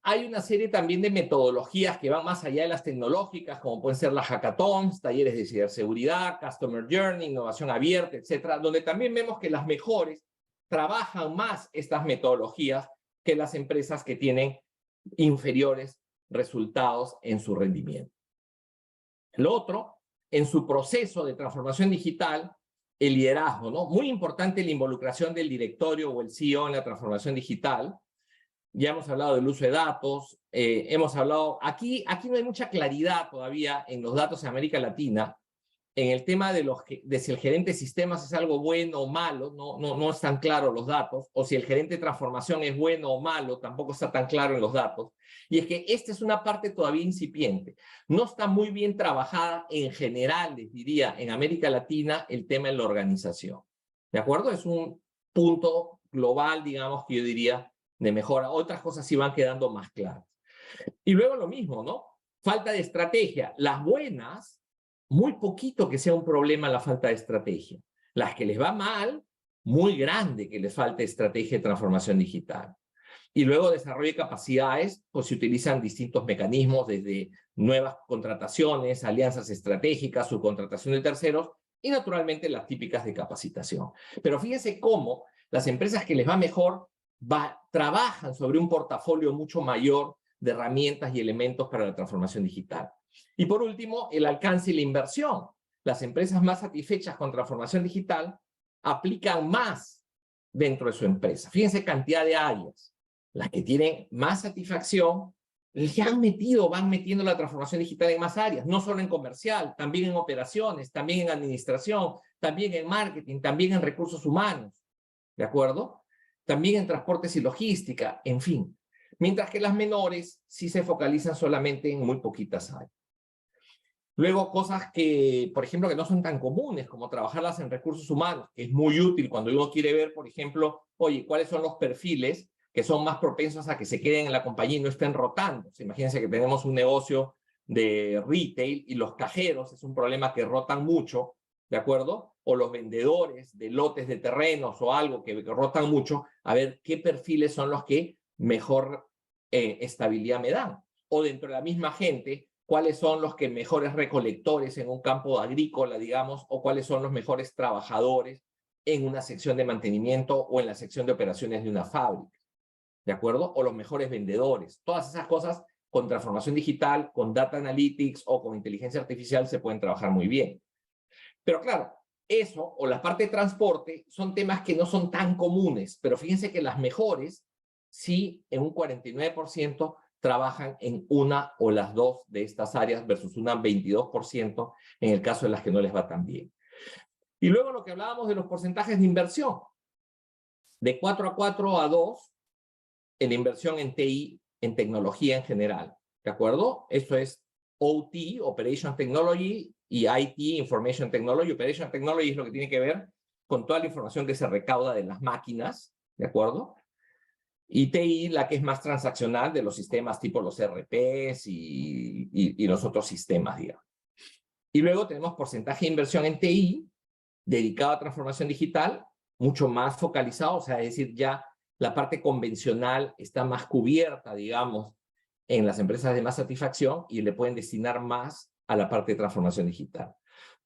hay una serie también de metodologías que van más allá de las tecnológicas, como pueden ser las hackathons, talleres de ciberseguridad, customer journey, innovación abierta, etcétera, donde también vemos que las mejores trabajan más estas metodologías que las empresas que tienen inferiores resultados en su rendimiento. Lo otro, en su proceso de transformación digital, el liderazgo, ¿no? Muy importante la involucración del directorio o el CEO en la transformación digital. Ya hemos hablado del uso de datos, hemos hablado, aquí no hay mucha claridad todavía en los datos en América Latina, en el tema de si el gerente de sistemas es algo bueno o malo, no están claros los datos, o si el gerente de transformación es bueno o malo, tampoco está tan claro en los datos. Y es que esta es una parte todavía incipiente. No está muy bien trabajada en general, les diría, en América Latina, el tema de la organización. ¿De acuerdo? Es un punto global, digamos, que yo diría, de mejora. Otras cosas sí van quedando más claras. Y luego lo mismo, ¿no? Falta de estrategia. Las buenas, muy poquito que sea un problema la falta de estrategia. Las que les va mal, muy grande que les falte estrategia de transformación digital. Y luego desarrollo de capacidades, pues se utilizan distintos mecanismos, desde nuevas contrataciones, alianzas estratégicas, subcontratación de terceros, y naturalmente las típicas de capacitación. Pero fíjense cómo las empresas que les va mejor trabajan sobre un portafolio mucho mayor de herramientas y elementos para la transformación digital. Y por último, el alcance y la inversión. Las empresas más satisfechas con transformación digital aplican más dentro de su empresa. Fíjense cantidad de áreas. Las que tienen más satisfacción ya van metiendo la transformación digital en más áreas, no solo en comercial, también en operaciones, también en administración, también en marketing, también en recursos humanos. ¿De acuerdo? También en transportes y logística, en fin. Mientras que las menores sí se focalizan solamente en muy poquitas áreas. Luego, cosas que, por ejemplo, que no son tan comunes, como trabajarlas en recursos humanos, que es muy útil cuando uno quiere ver, por ejemplo, oye, ¿cuáles son los perfiles que son más propensos a que se queden en la compañía y no estén rotando? Imagínense que tenemos un negocio de retail y los cajeros es un problema que rotan mucho, ¿de acuerdo? O los vendedores de lotes de terrenos o algo que rotan mucho, a ver qué perfiles son los que mejor estabilidad me dan. O dentro de la misma gente, cuáles son los que mejores recolectores en un campo agrícola, digamos, o cuáles son los mejores trabajadores en una sección de mantenimiento o en la sección de operaciones de una fábrica, ¿de acuerdo? O los mejores vendedores. Todas esas cosas con transformación digital, con data analytics o con inteligencia artificial se pueden trabajar muy bien. Pero claro, eso o la parte de transporte son temas que no son tan comunes, pero fíjense que las mejores sí en un 49% trabajan en una o las dos de estas áreas versus un 22% en el caso de las que no les va tan bien. Y luego lo que hablábamos de los porcentajes de inversión, de 4 a 4 a 2 en la inversión en TI, en tecnología en general, ¿de acuerdo? Eso es OT, Operation Technology, y IT, Information Technology. Operation Technology es lo que tiene que ver con toda la información que se recauda de las máquinas, ¿de acuerdo? Y TI, la que es más transaccional de los sistemas tipo los ERPs y los otros sistemas, digamos. Y luego tenemos porcentaje de inversión en TI, dedicado a transformación digital, mucho más focalizado, o sea, es decir, ya la parte convencional está más cubierta, digamos, en las empresas de más satisfacción y le pueden destinar más a la parte de transformación digital.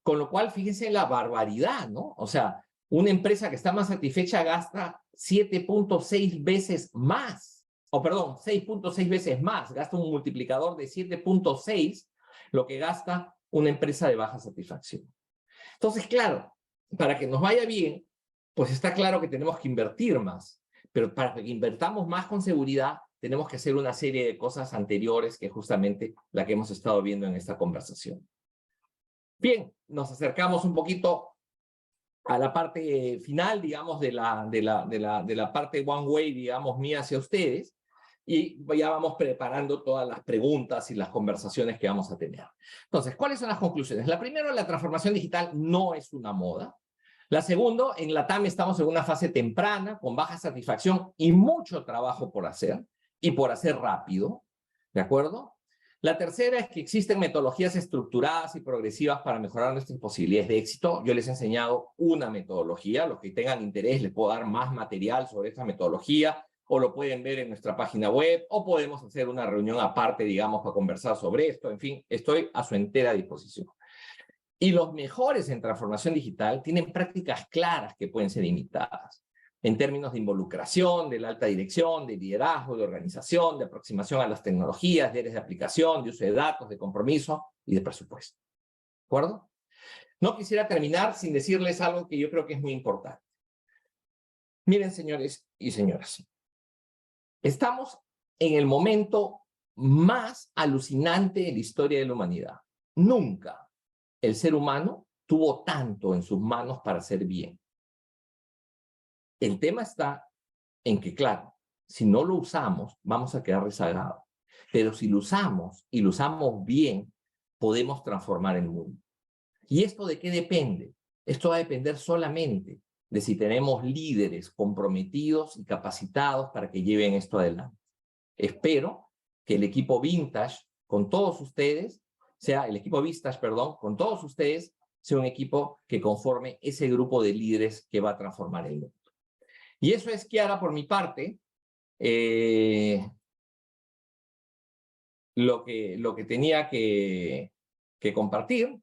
Con lo cual, fíjense la barbaridad, ¿no? O sea, una empresa que está más satisfecha gasta 7.6 veces más, o perdón, 6.6 veces más, gasta un multiplicador de 7.6 lo que gasta una empresa de baja satisfacción. Entonces, claro, para que nos vaya bien, pues está claro que tenemos que invertir más, pero para que invertamos más con seguridad, tenemos que hacer una serie de cosas anteriores que es justamente la que hemos estado viendo en esta conversación. Bien, nos acercamos un poquito a la parte final, digamos, de la parte one way, digamos, mía hacia ustedes, y ya vamos preparando todas las preguntas y las conversaciones que vamos a tener. Entonces, ¿cuáles son las conclusiones? La primera, la transformación digital no es una moda. La segunda, en LATAM estamos en una fase temprana, con baja satisfacción y mucho trabajo por hacer, y por hacer rápido, ¿de acuerdo? La tercera es que existen metodologías estructuradas y progresivas para mejorar nuestras posibilidades de éxito. Yo les he enseñado una metodología. Los que tengan interés les puedo dar más material sobre esta metodología, o lo pueden ver en nuestra página web, o podemos hacer una reunión aparte, digamos, para conversar sobre esto. En fin, estoy a su entera disposición. Y los mejores en transformación digital tienen prácticas claras que pueden ser imitadas, en términos de involucración, de la alta dirección, de liderazgo, de organización, de aproximación a las tecnologías, de áreas de aplicación, de uso de datos, de compromiso y de presupuesto. ¿De acuerdo? No quisiera terminar sin decirles algo que yo creo que es muy importante. Miren, señores y señoras, estamos en el momento más alucinante de la historia de la humanidad. Nunca el ser humano tuvo tanto en sus manos para hacer bien. El tema está en que, claro, si no lo usamos, vamos a quedar rezagados. Pero si lo usamos, y lo usamos bien, podemos transformar el mundo. ¿Y esto de qué depende? Esto va a depender solamente de si tenemos líderes comprometidos y capacitados para que lleven esto adelante. Espero que el equipo Vintage, con todos ustedes, con todos ustedes, sea un equipo que conforme ese grupo de líderes que va a transformar el mundo. Y eso es, Kiara, por mi parte, lo que tenía que compartir.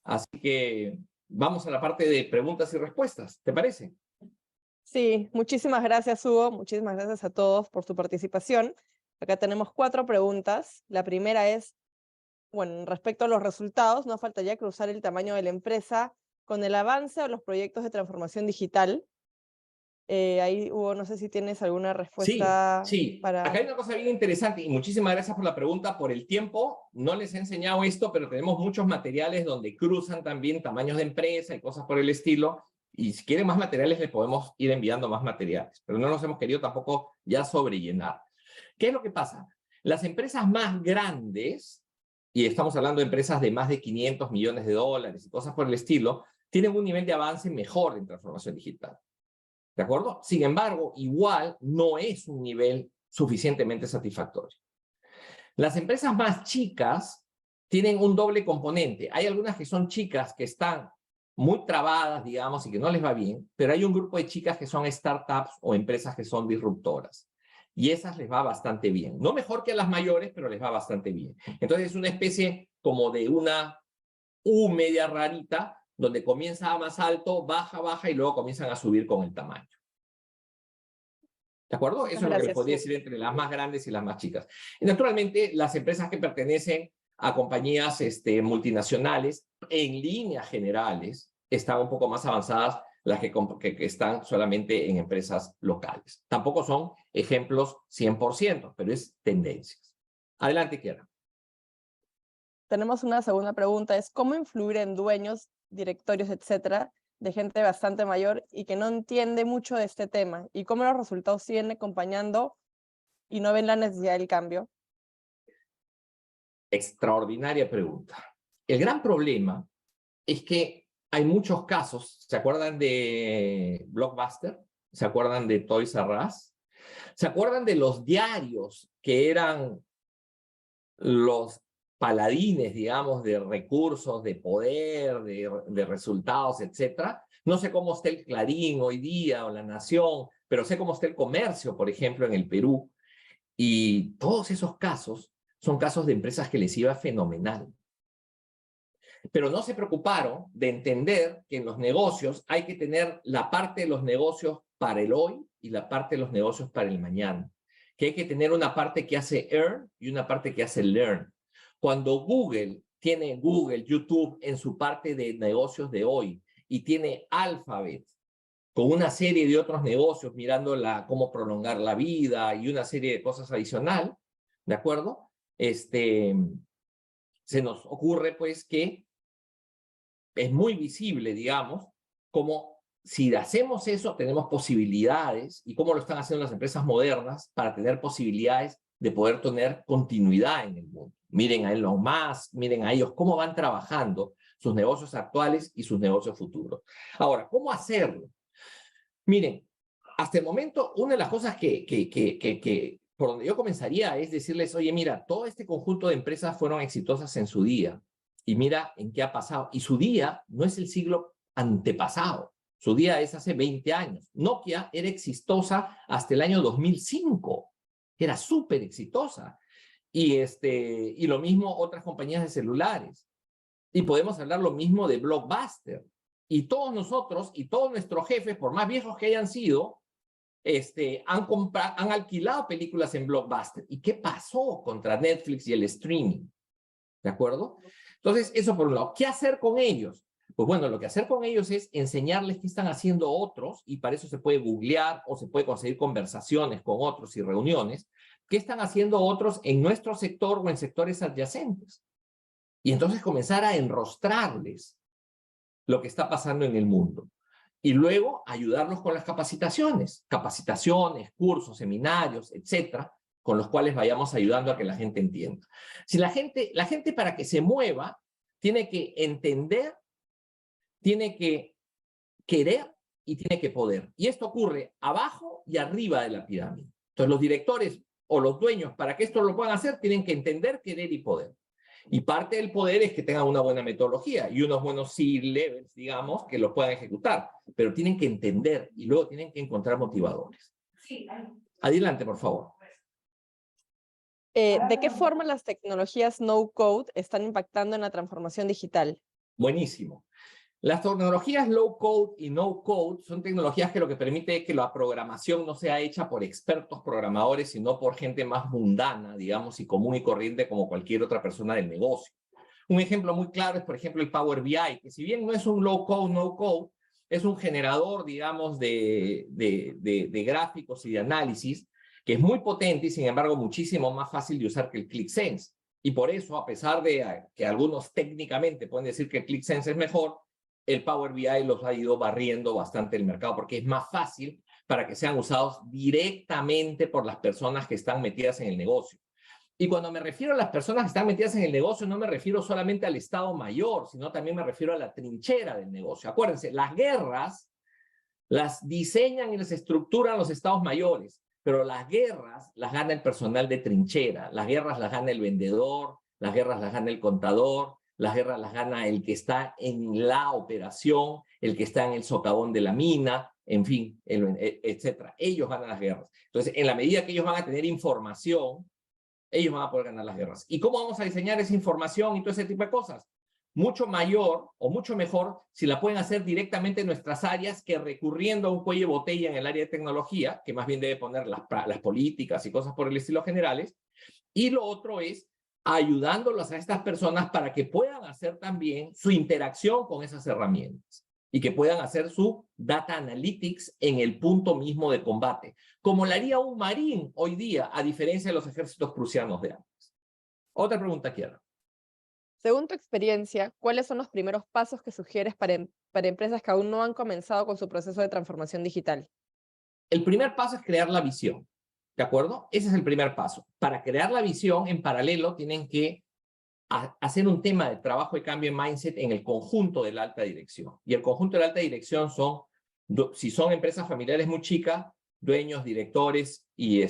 Así que vamos a la parte de preguntas y respuestas, ¿te parece? Sí, muchísimas gracias, Hugo. Muchísimas gracias a todos por su participación. Acá tenemos 4 preguntas. La primera es, bueno, respecto a los resultados, no faltaría cruzar el tamaño de la empresa con el avance de los proyectos de transformación digital. Ahí, Hugo, no sé si tienes alguna respuesta. Sí. Acá hay una cosa bien interesante y muchísimas gracias por la pregunta. Por el tiempo, no les he enseñado esto, pero tenemos muchos materiales donde cruzan también tamaños de empresa y cosas por el estilo. Y si quieren más materiales, les podemos ir enviando más materiales, pero no nos hemos querido tampoco ya sobrellenar. ¿Qué es lo que pasa? Las empresas más grandes y estamos hablando de empresas de más de 500 millones de dólares y cosas por el estilo, tienen un nivel de avance mejor en transformación digital. ¿De acuerdo? Sin embargo, igual no es un nivel suficientemente satisfactorio. Las empresas más chicas tienen un doble componente. Hay algunas que son chicas que están muy trabadas, digamos, y que no les va bien, pero hay un grupo de chicas que son startups o empresas que son disruptoras. Y esas les va bastante bien. No mejor que a las mayores, pero les va bastante bien. Entonces es una especie como de una U media rarita, donde comienza más alto, baja, baja, y luego comienzan a subir con el tamaño. ¿De acuerdo? Eso es lo que les podría decir entre las más grandes y las más chicas. Y naturalmente, las empresas que pertenecen a compañías multinacionales, en líneas generales, están un poco más avanzadas las que están solamente en empresas locales. Tampoco son ejemplos 100%, pero es tendencias. Adelante, Kiara. Tenemos una segunda pregunta, es ¿cómo influir en dueños, directorios, etcétera, de gente bastante mayor y que no entiende mucho de este tema? ¿Y cómo los resultados siguen acompañando y no ven la necesidad del cambio? Extraordinaria pregunta. El gran problema es que hay muchos casos. ¿Se acuerdan de Blockbuster? ¿Se acuerdan de Toys R Us? ¿Se acuerdan de los diarios que eran los paladines, digamos, de recursos, de poder, de resultados, etcétera? No sé cómo está el Clarín hoy día o La Nación, pero sé cómo está el Comercio, por ejemplo, en el Perú. Y todos esos casos son casos de empresas que les iba fenomenal. Pero no se preocuparon de entender que en los negocios hay que tener la parte de los negocios para el hoy y la parte de los negocios para el mañana. Que hay que tener una parte que hace earn y una parte que hace learn. Cuando Google tiene Google, YouTube en su parte de negocios de hoy y tiene Alphabet con una serie de otros negocios mirando cómo prolongar la vida y una serie de cosas adicional, ¿de acuerdo? Se nos ocurre pues que es muy visible, digamos, como si hacemos eso tenemos posibilidades, y cómo lo están haciendo las empresas modernas para tener posibilidades de poder tener continuidad en el mundo. Miren a Elon Musk, miren a ellos cómo van trabajando sus negocios actuales y sus negocios futuros. Ahora, ¿cómo hacerlo? Miren, hasta el momento, una de las cosas por donde yo comenzaría es decirles, oye, mira, todo este conjunto de empresas fueron exitosas en su día, y mira en qué ha pasado. Y su día no es el siglo antepasado, su día es hace 20 años. Nokia era exitosa hasta el año 2005, era súper exitosa. Y lo mismo otras compañías de celulares. Y podemos hablar lo mismo de Blockbuster. Y todos nosotros y todos nuestros jefes, por más viejos que hayan sido, han alquilado películas en Blockbuster. ¿Y qué pasó contra Netflix y el streaming? ¿De acuerdo? Entonces, eso por un lado. ¿Qué hacer con ellos? Pues bueno, lo que hacer con ellos es enseñarles qué están haciendo otros, y para eso se puede googlear o se puede conseguir conversaciones con otros y reuniones. ¿Qué están haciendo otros en nuestro sector o en sectores adyacentes? Y entonces comenzar a enrostrarles lo que está pasando en el mundo. Y luego ayudarlos con las capacitaciones, cursos, seminarios, etcétera, con los cuales vayamos ayudando a que la gente entienda. Si la gente para que se mueva, tiene que entender, tiene que querer y tiene que poder. Y esto ocurre abajo y arriba de la pirámide. Entonces los directores o los dueños, para que esto lo puedan hacer, tienen que entender, querer y poder. Y parte del poder es que tengan una buena metodología y unos buenos C-levels, digamos, que lo puedan ejecutar. Pero tienen que entender y luego tienen que encontrar motivadores. Adelante, por favor. ¿De qué forma las tecnologías no-code están impactando en la transformación digital? Buenísimo. Las tecnologías low-code y no-code son tecnologías que lo que permite es que la programación no sea hecha por expertos programadores, sino por gente más mundana, digamos, y común y corriente como cualquier otra persona del negocio. Un ejemplo muy claro es, por ejemplo, el Power BI, que si bien no es un low-code, no-code, es un generador, digamos, de gráficos y de análisis, que es muy potente y, sin embargo, muchísimo más fácil de usar que el ClickSense. Y por eso, a pesar de que algunos técnicamente pueden decir que el ClickSense es mejor, el Power BI los ha ido barriendo bastante el mercado porque es más fácil para que sean usados directamente por las personas que están metidas en el negocio. Y cuando me refiero a las personas que están metidas en el negocio, no me refiero solamente al Estado Mayor, sino también me refiero a la trinchera del negocio. Acuérdense, las guerras las diseñan y las estructuran los Estados Mayores, pero las guerras las gana el personal de trinchera, las guerras las gana el vendedor, las guerras las gana el contador, las guerras las gana el que está en la operación, el que está en el socavón de la mina, en fin, etcétera. Ellos ganan las guerras. Entonces, en la medida que ellos van a tener información, ellos van a poder ganar las guerras. ¿Y cómo vamos a diseñar esa información y todo ese tipo de cosas? Mucho mayor o mucho mejor si la pueden hacer directamente en nuestras áreas que recurriendo a un cuello de botella en el área de tecnología, que más bien debe poner las políticas y cosas por el estilo generales. Y lo otro es ayudándolos a estas personas para que puedan hacer también su interacción con esas herramientas y que puedan hacer su data analytics en el punto mismo de combate, como lo haría un marín hoy día, a diferencia de los ejércitos prusianos de antes. Otra pregunta, Kiara. Según tu experiencia, ¿cuáles son los primeros pasos que sugieres para empresas que aún no han comenzado con su proceso de transformación digital? El primer paso es crear la visión, ¿de acuerdo? Ese es el primer paso. Para crear la visión, en paralelo, tienen que hacer un tema de trabajo de cambio en mindset en el conjunto de la alta dirección. Y el conjunto de la alta dirección son, si son empresas familiares muy chicas, dueños, directores y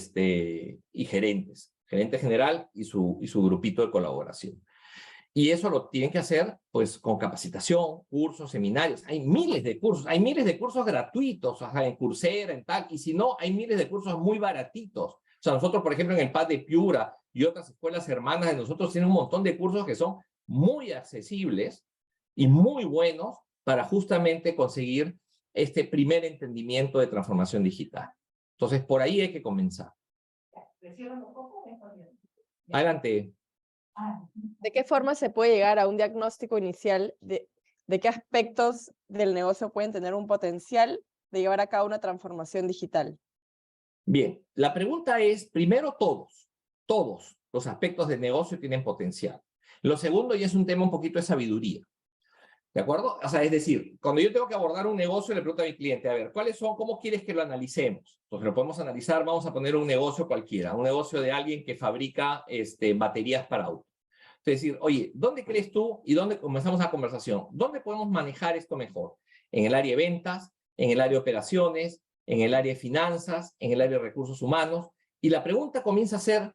gerentes. Gerente general y su grupito de colaboración. Y eso lo tienen que hacer pues con capacitación, cursos, seminarios. Hay miles de cursos gratuitos, o sea, en Coursera, en tal, y si no, hay miles de cursos muy baratitos. O sea, nosotros, por ejemplo, en el PAD de Piura y otras escuelas hermanas de nosotros tienen un montón de cursos que son muy accesibles y muy buenos para justamente conseguir este primer entendimiento de transformación digital. Entonces, por ahí hay que comenzar. Adelante. ¿De qué forma se puede llegar a un diagnóstico inicial de qué aspectos del negocio pueden tener un potencial de llevar a cabo una transformación digital? Bien, la pregunta es, primero, todos los aspectos del negocio tienen potencial. Lo segundo, y es un tema un poquito de sabiduría, ¿de acuerdo? O sea, es decir, cuando yo tengo que abordar un negocio, le pregunto a mi cliente, a ver, ¿cómo quieres que lo analicemos? Entonces lo podemos analizar, vamos a poner un negocio cualquiera, un negocio de alguien que fabrica baterías para autos. Es decir, oye, ¿dónde crees tú y dónde comenzamos la conversación? ¿Dónde podemos manejar esto mejor? ¿En el área de ventas? ¿En el área de operaciones? ¿En el área de finanzas? ¿En el área de recursos humanos? Y la pregunta comienza a ser,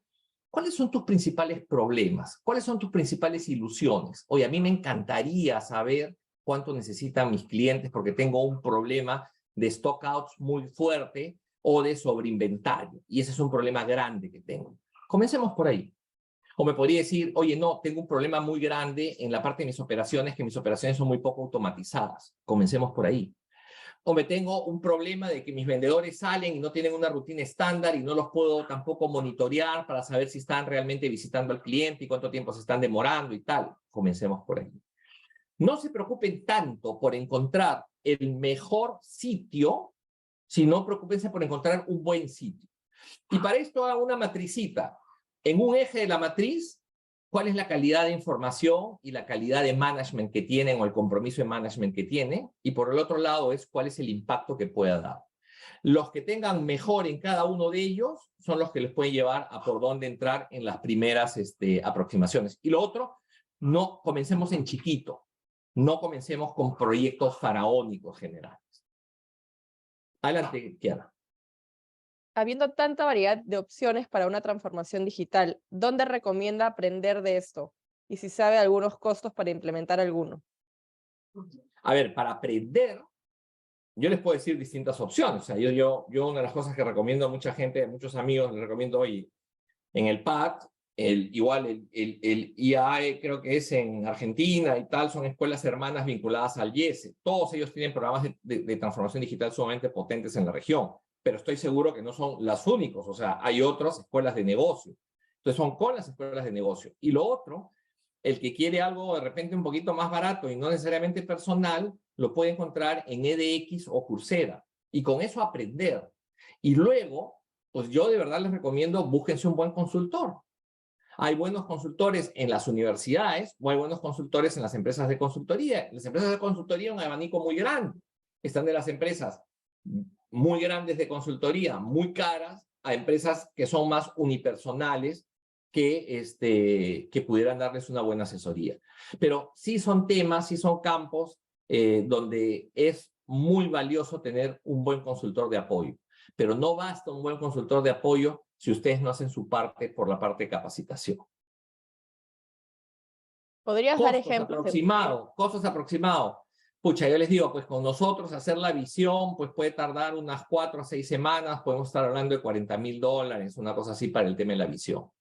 ¿cuáles son tus principales problemas? ¿Cuáles son tus principales ilusiones? Oye, a mí me encantaría saber cuánto necesitan mis clientes porque tengo un problema de stockouts muy fuerte o de sobreinventario. Y ese es un problema grande que tengo. Comencemos por ahí. O me podría decir, oye, no, tengo un problema muy grande en la parte de mis operaciones, que mis operaciones son muy poco automatizadas. Comencemos por ahí. O me tengo un problema de que mis vendedores salen y no tienen una rutina estándar y no los puedo tampoco monitorear para saber si están realmente visitando al cliente y cuánto tiempo se están demorando y tal. Comencemos por ahí. No se preocupen tanto por encontrar el mejor sitio, sino preocúpense por encontrar un buen sitio. Y para esto hago una matricita. En un eje de la matriz, ¿cuál es la calidad de información y la calidad de management que tienen o el compromiso de management que tienen? Y por el otro lado es cuál es el impacto que pueda dar. Los que tengan mejor en cada uno de ellos son los que les pueden llevar a por dónde entrar en las primeras aproximaciones. Y lo otro, no comencemos en chiquito. No comencemos con proyectos faraónicos generales. Adelante, Kiara. Habiendo tanta variedad de opciones para una transformación digital, ¿dónde recomienda aprender de esto? Y si sabe algunos costos para implementar alguno. A ver, para aprender, yo les puedo decir distintas opciones. O sea, yo una de las cosas que recomiendo a mucha gente, a muchos amigos, les recomiendo hoy en el PAD, el IAE creo que es en Argentina y tal, son escuelas hermanas vinculadas al IESE. Todos ellos tienen programas de transformación digital sumamente potentes en la región, pero estoy seguro que no son las únicos. O sea, hay otras escuelas de negocio. Entonces son con las escuelas de negocio. Y lo otro, el que quiere algo de repente un poquito más barato y no necesariamente personal, lo puede encontrar en edX o Coursera. Y con eso aprender. Y luego, pues yo de verdad les recomiendo, búsquense un buen consultor. Hay buenos consultores en las universidades o hay buenos consultores en las empresas de consultoría. Las empresas de consultoría, un abanico muy grande. Están de las empresas muy grandes de consultoría, muy caras, a empresas que son más unipersonales, que pudieran darles una buena asesoría. Pero sí son temas, sí son campos donde es muy valioso tener un buen consultor de apoyo. Pero no basta un buen consultor de apoyo si ustedes no hacen su parte por la parte de capacitación. ¿Podrías dar Costos ejemplos aproximados. Pucha, yo les digo, pues con nosotros hacer la visión, pues puede tardar unas 4 a 6 semanas, podemos estar hablando de $40,000, una cosa así para el tema de la visión.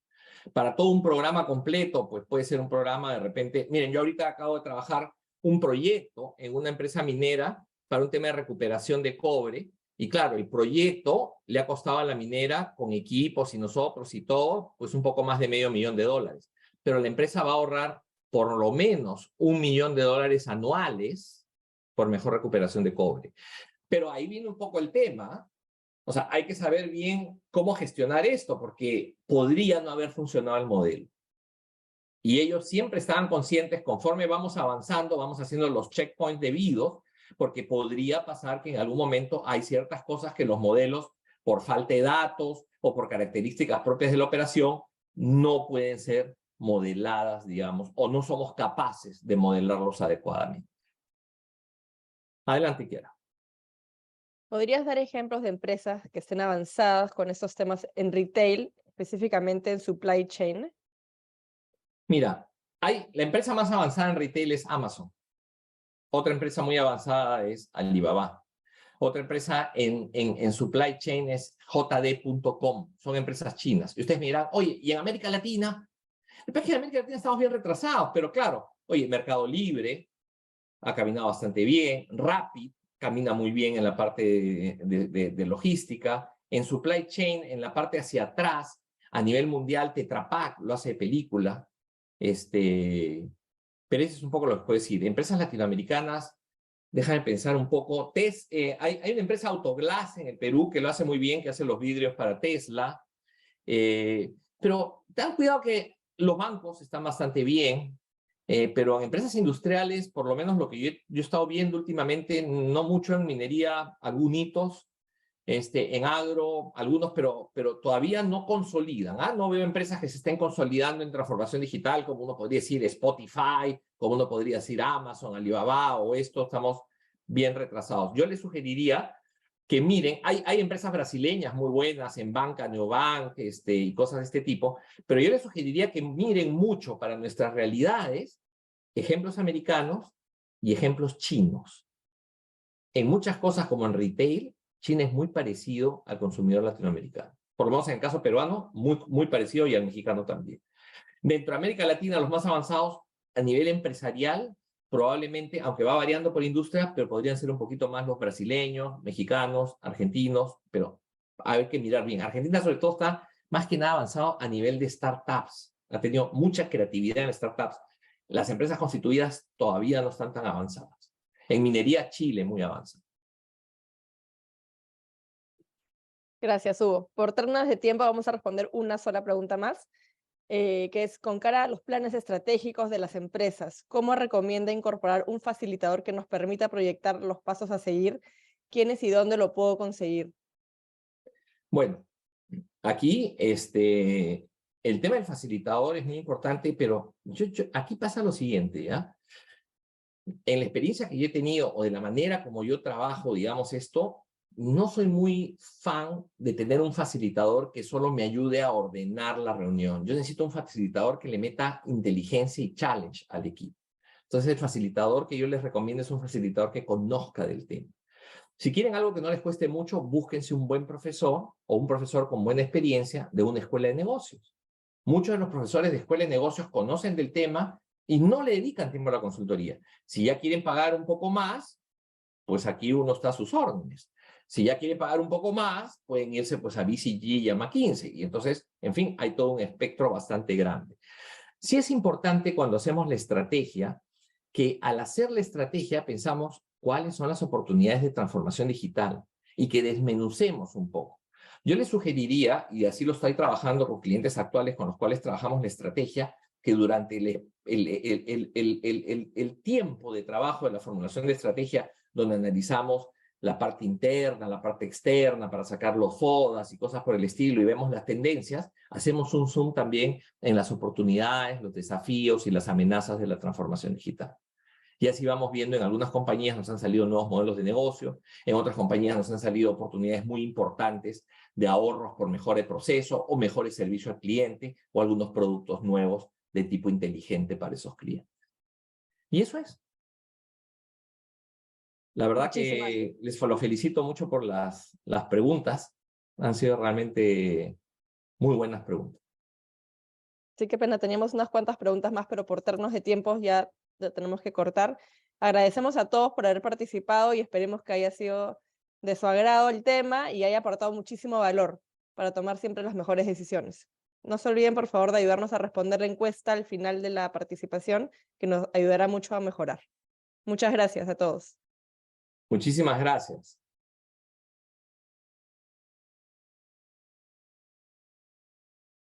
Para todo un programa completo, pues puede ser un programa de repente, miren, yo ahorita acabo de trabajar un proyecto en una empresa minera para un tema de recuperación de cobre, y claro, el proyecto le ha costado a la minera, con equipos y nosotros y todo, pues un poco más de $500,000, pero la empresa va a ahorrar por lo menos $1,000,000 anuales por mejor recuperación de cobre. Pero ahí viene un poco el tema. O sea, hay que saber bien cómo gestionar esto, porque podría no haber funcionado el modelo. Y ellos siempre estaban conscientes, conforme vamos avanzando, vamos haciendo los checkpoints debidos, porque podría pasar que en algún momento hay ciertas cosas que los modelos, por falta de datos o por características propias de la operación, no pueden ser modeladas, digamos, o no somos capaces de modelarlos adecuadamente. Adelante, Kiara. ¿Podrías dar ejemplos de empresas que estén avanzadas con estos temas en retail, específicamente en supply chain? Mira, la empresa más avanzada en retail es Amazon. Otra empresa muy avanzada es Alibaba. Otra empresa en supply chain es JD.com. Son empresas chinas. Y ustedes me dirán, oye, ¿y en América Latina? Es que en América Latina estamos bien retrasados, pero claro, oye, Mercado Libre ha caminado bastante bien, Rappi camina muy bien en la parte de logística, en supply chain, en la parte hacia atrás, a nivel mundial, Tetra Pak lo hace de película, pero eso es un poco lo que puedo decir. Empresas latinoamericanas, déjame pensar un poco, hay una empresa Autoglass en el Perú que lo hace muy bien, que hace los vidrios para Tesla, pero ten cuidado que los bancos están bastante bien, pero en empresas industriales, por lo menos lo que yo he estado viendo últimamente, no mucho en minería, algunos hitos, en agro, algunos, pero todavía no consolidan. No veo empresas que se estén consolidando en transformación digital, como uno podría decir Spotify, como uno podría decir Amazon, Alibaba o esto, estamos bien retrasados. Yo les sugeriría que miren, hay empresas brasileñas muy buenas en banca, Neobank, y cosas de este tipo, pero yo les sugeriría que miren mucho para nuestras realidades ejemplos americanos y ejemplos chinos. En muchas cosas como en retail, China es muy parecido al consumidor latinoamericano. Por lo menos en el caso peruano, muy parecido, y al mexicano también. Dentro de América Latina, los más avanzados a nivel empresarial, probablemente, aunque va variando por industria, pero podrían ser un poquito más los brasileños, mexicanos, argentinos, pero hay que mirar bien. Argentina sobre todo está más que nada avanzado a nivel de startups. Ha tenido mucha creatividad en startups. Las empresas constituidas todavía no están tan avanzadas. En minería, Chile muy avanzado. Gracias, Hugo. Por términos de tiempo vamos a responder una sola pregunta más, que es con cara a los planes estratégicos de las empresas, ¿cómo recomienda incorporar un facilitador que nos permita proyectar los pasos a seguir? ¿Quiénes y dónde lo puedo conseguir? Bueno, aquí el tema del facilitador es muy importante, pero aquí pasa lo siguiente, ¿ya? En la experiencia que yo he tenido o de la manera como yo trabajo, digamos esto, no soy muy fan de tener un facilitador que solo me ayude a ordenar la reunión. Yo necesito un facilitador que le meta inteligencia y challenge al equipo. Entonces, el facilitador que yo les recomiendo es un facilitador que conozca del tema. Si quieren algo que no les cueste mucho, búsquense un buen profesor o un profesor con buena experiencia de una escuela de negocios. Muchos de los profesores de escuela de negocios conocen del tema y no le dedican tiempo a la consultoría. Si ya quieren pagar un poco más, pues aquí uno está a sus órdenes. Si ya quieren pagar un poco más, pueden irse pues a BCG y a McKinsey. Y entonces, en fin, hay todo un espectro bastante grande. Sí es importante cuando hacemos la estrategia, que al hacer la estrategia pensamos cuáles son las oportunidades de transformación digital y que desmenucemos un poco. Yo les sugeriría, y así lo estoy trabajando con clientes actuales con los cuales trabajamos la estrategia, que durante el tiempo de trabajo de la formulación de estrategia, donde analizamos la parte interna, la parte externa, para sacar los FODAs y cosas por el estilo, y vemos las tendencias, hacemos un zoom también en las oportunidades, los desafíos y las amenazas de la transformación digital. Y así vamos viendo, en algunas compañías nos han salido nuevos modelos de negocio, en otras compañías nos han salido oportunidades muy importantes de ahorros por mejores procesos o mejores servicios al cliente o algunos productos nuevos de tipo inteligente para esos clientes. Y eso es. La verdad que les lo felicito mucho por las preguntas. Han sido realmente muy buenas preguntas. Sí, qué pena, teníamos unas cuantas preguntas más, pero por términos de tiempos ya tenemos que cortar. Agradecemos a todos por haber participado y esperemos que haya sido de su agrado el tema y haya aportado muchísimo valor para tomar siempre las mejores decisiones. No se olviden, por favor, de ayudarnos a responder la encuesta al final de la participación, que nos ayudará mucho a mejorar. Muchas gracias a todos. Muchísimas gracias.